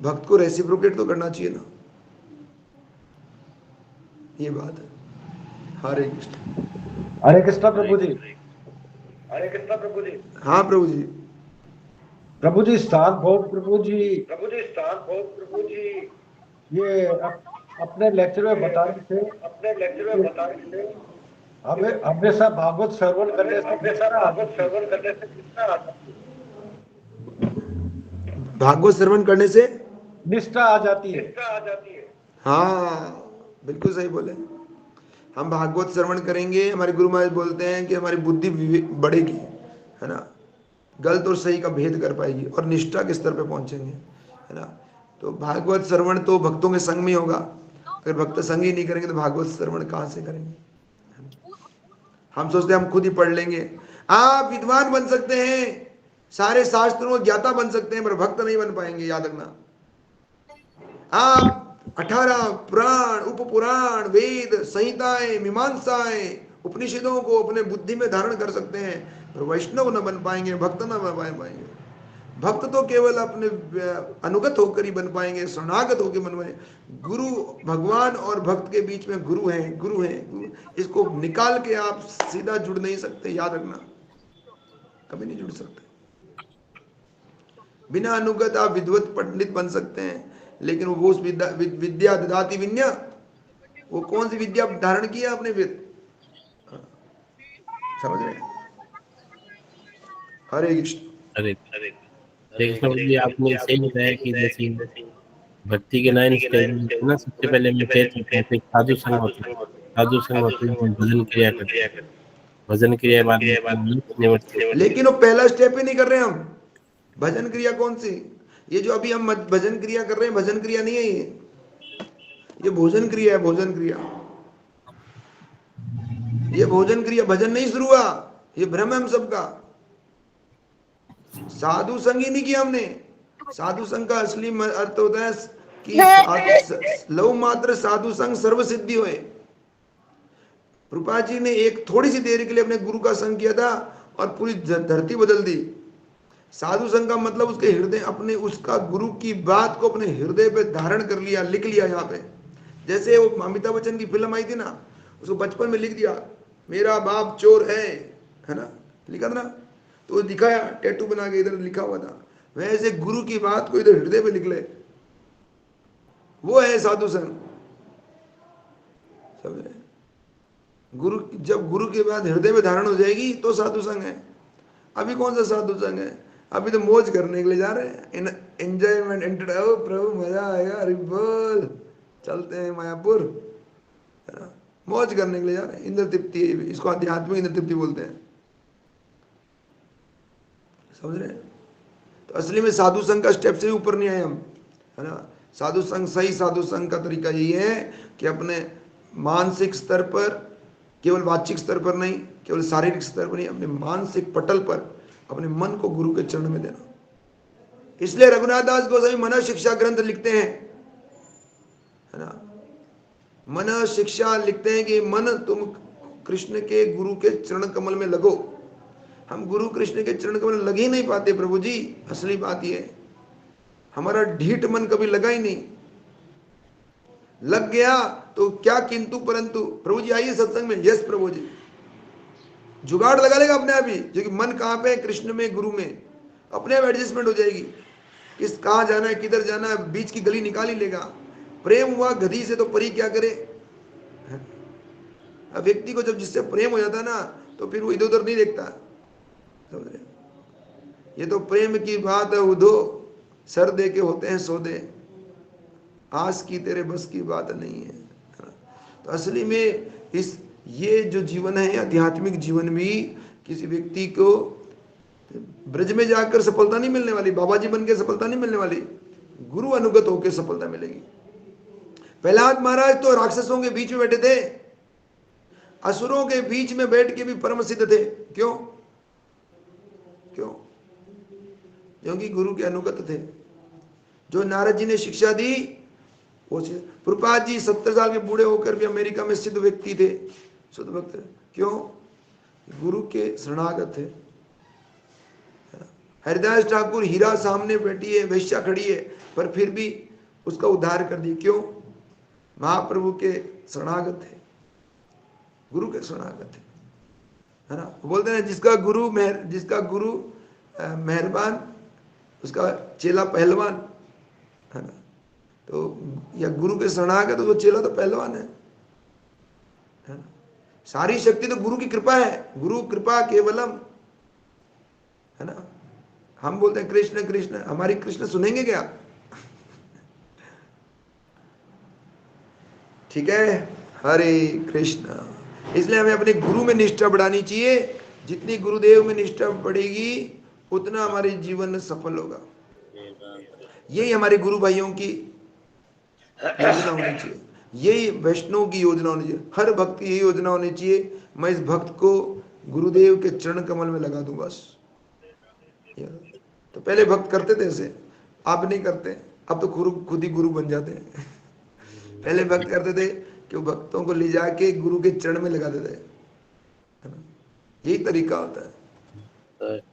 भक्त को रेसिप्रोकेट तो करना चाहिए ना, ये बात है। हरे कृष्ण। हरे कृष्णा प्रभु जी। हरे कृष्णा प्रभु जी। हाँ प्रभु जी। प्रभु जी शांत हो प्रभु जी। प्रभु जी शांत हो प्रभु जी। ये अपने लेक्चर में बताने से हमें हमेशा भागवत श्रवण करने से भागवत श्रवण करने से निष्ठा आ जाती है। हाँ, बिल्कुल सही बोले। हम भागवत श्रवण करेंगे, हमारे गुरु महाराज बोलते हैं कि हमारी बुद्धि बढ़ेगी, है ना, गलत और सही का भेद कर पाएगी और निष्ठा के स्तर पे पहुंचेंगे, है ना। तो भागवत श्रवण तो भक्तों के संग में होगा। अगर भक्त संग ही नहीं करेंगे तो भागवत श्रवण कहाँ से करेंगे। हम सोचते हैं हम खुद ही पढ़ लेंगे। आप विद्वान बन सकते हैं, सारे शास्त्रों ज्ञाता बन सकते हैं, पर भक्त नहीं बन पाएंगे, याद रखना। आप 18 पुराण, उपपुराण, वेद, संहिताएं, मीमांसाएं, उपनिषदों को अपने बुद्धि में धारण कर सकते हैं, पर वैष्णव न बन पाएंगे, भक्त न बन पाएंगे। भक्त तो केवल अपने अनुगत होकर ही बन पाएंगे, शरणागत होकर बन पाएंगे। गुरु, भगवान और भक्त के बीच में गुरु है, गुरु है, गुरु। इसको निकाल के आप सीधा जुड़ नहीं सकते, याद रखना, कभी नहीं जुड़ सकते। बिना अनुगत आप विद्वत पंडित बन सकते हैं, लेकिन वो उस विद्या ददाति विन्या, वो कौन सी विद्या धारण किया आपने फिर, समझ रहे हैं। हरे कृष्ण। अरे देखो जी, आपने सही बताया कि जैसे भक्ति के 9 स्टेज ना, सबसे पहले मैं कहता हूँ साधु संग होते हैं, साधु संग होते हैं, भजन क्रिया करते हैं, भजन क्रिया बाद में। लेकिन वो पहला स्टेप ही नहीं कर रहे हम। भजन क्रिया कौन सी? ये जो अभी हम भजन क्रिया कर रहे हैं, भजन क्रिया नहीं है ये भोजन क्रिया है, भोजन क्रिया। ये भोजन क्रिया, भजन नहीं शुरू हुआ, ये भ्रम है हम सबका। साधु संग ही नहीं किया हमने। साधु संग का असली अर्थ होता है कि लव मात्र साधु संग सर्व सिद्धि होए। प्रभुपाद जी ने एक थोड़ी सी देर के लिए अपने गुरु का संग किया था और पूरी धरती बदल दी। साधु संग का मतलब उसके हृदय, अपने उसका गुरु की बात को अपने हृदय पे धारण कर लिया, लिख लिया। यहाँ पे जैसे वो अमिताभ बच्चन की फिल्म आई थी ना, उसको बचपन में लिख दिया मेरा बाप चोर है ना, लिखा था ना, तो दिखाया टैटू बना के, इधर लिखा हुआ था। वैसे गुरु की बात को इधर हृदय पे लिख ले, वो है साधु संग, समझे। गुरु, जब गुरु की बात हृदय में धारण हो जाएगी तो साधु संग है। अभी कौन सा साधु संग है? अभी तो मौज करने के लिए जा रहे हैं, एंजॉयमेंट, एंटरटेनमेंट। प्रभु मजा आएगा, अरे बोल, चलते हैं मायापुर, है ना, मौज करने के लिए जा रहे हैं। इंद्र तृप्ति, इसको आध्यात्मिक इंद्र तृप्ति बोलते हैं, समझ रहे हैं। तो असली में साधु संघ का स्टेप से ही ऊपर नहीं आए हम, है ना। साधु संघ, सही साधु संघ का तरीका यही है कि अपने मानसिक स्तर पर, केवल वाचिक स्तर पर नहीं, केवल शारीरिक स्तर पर नहीं, अपने मानसिक पटल पर अपने मन को गुरु के चरण में देना। इसलिए रघुनाथ दास गोस्वामी मन शिक्षा ग्रंथ लिखते हैं, है ना। मन शिक्षा लिखते हैं कि मन, तुम कृष्ण के गुरु के चरण कमल में लगो। हम गुरु कृष्ण के चरण कमल में लग ही नहीं पाते प्रभु जी। असली बात यह है, हमारा ढीठ मन कभी लगा ही नहीं। लग गया तो क्या किंतु परंतु, प्रभु जी आइए सत्संग में, यस प्रभु जी, जुगाड़ लगा लेगा अपने आप ही, क्योंकि मन कहाँ पे है, कृष्ण में, गुरु में, अपने आप एडजस्टमेंट हो जाएगी। किस कहाँ जाना है, किधर जाना है, बीच की गली निकाल ही लेगा। प्रेम हुआ गधी से तो परी क्या करे। अब व्यक्ति को जब जिससे प्रेम हो जाता है ना, तो फिर वो इधर उधर नहीं देखता, समझ रहे। ये तो प्रेम की बात है उधो, सर दे के होते हैं सौदे, आस की तेरे बस की बात नहीं है। तो असली में इस, ये जो जीवन है, आध्यात्मिक जीवन भी किसी व्यक्ति को ब्रज में जाकर सफलता नहीं मिलने वाली, बाबा जी बन के सफलता नहीं मिलने वाली, गुरु अनुगत होकर सफलता मिलेगी। प्रहलाद महाराज तो राक्षसों के बीच में बैठे थे, असुरों के बीच में बैठ के भी परम सिद्ध थे। क्यों? क्यों? क्योंकि गुरु के अनुगत थे। जो नारद जी ने शिक्षा दी वो, प्रभुपाद जी 70 साल के बूढ़े होकर भी अमेरिका में सिद्ध व्यक्ति थे, शुद्ध भक्त। क्यों? गुरु के शरणागत थे। हरिदास ठाकुर, हीरा सामने बैठी है, वैश्या खड़ी है, पर फिर भी उसका उद्धार कर दी। क्यों? महाप्रभु के शरणागत थे, गुरु के शरणागत थे, है ना। बोलते हैं जिसका गुरु मेहरबान, उसका चेला पहलवान, है ना। तो या गुरु के शरण आ गए तो वो चेला तो पहलवान है ना। सारी शक्ति तो गुरु की कृपा है, गुरु कृपा केवलम, है ना। हम बोलते हैं कृष्ण कृष्ण, हमारी कृष्ण सुनेंगे क्या? ठीक है, हरे कृष्ण। इसलिए हमें अपने गुरु में निष्ठा बढ़ानी चाहिए। जितनी गुरुदेव में निष्ठा बढ़ेगी उतना हमारे जीवन में सफल होगा। यही हमारे गुरु भाइयों की योजना होनी चाहिए, यही वैष्णव की योजना होनी चाहिए, हर भक्त की यही योजना होनी चाहिए, मैं इस भक्त को गुरुदेव के चरण कमल में लगा दूं बस। तो पहले भक्त करते थे ऐसे, आप नहीं करते, अब तो खुद ही गुरु बन जाते हैं। पहले भक्त करते थे कि वो भक्तों को ले जाके गुरु के चरण में लगा देते, है ना। यही तरीका होता है,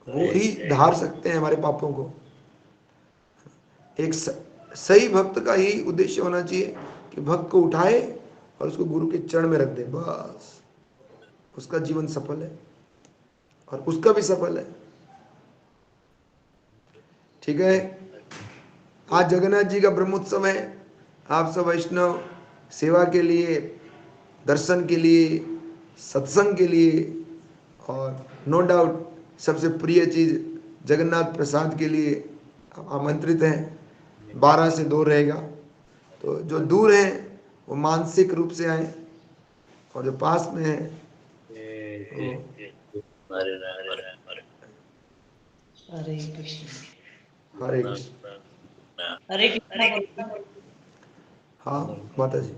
वो ही धार सकते हैं हमारे पापों को। एक सही भक्त का ही उद्देश्य होना चाहिए कि भक्त को उठाए और उसको गुरु के चरण में रख दे, बस उसका जीवन सफल है और उसका भी सफल है। ठीक है, आज जगन्नाथ जी का ब्रह्मोत्सव है। आप सब वैष्णव सेवा के लिए, दर्शन के लिए, सत्संग के लिए और नो डाउट सबसे प्रिय चीज जगन्नाथ प्रसाद के लिए आमंत्रित हैं। 12 से 2 रहेगा, तो जो दूर हैं वो मानसिक रूप से आए और जो पास में है हरे कृष्ण। हरे कृष्ण। हरे कृष्ण। हाँ माता जी।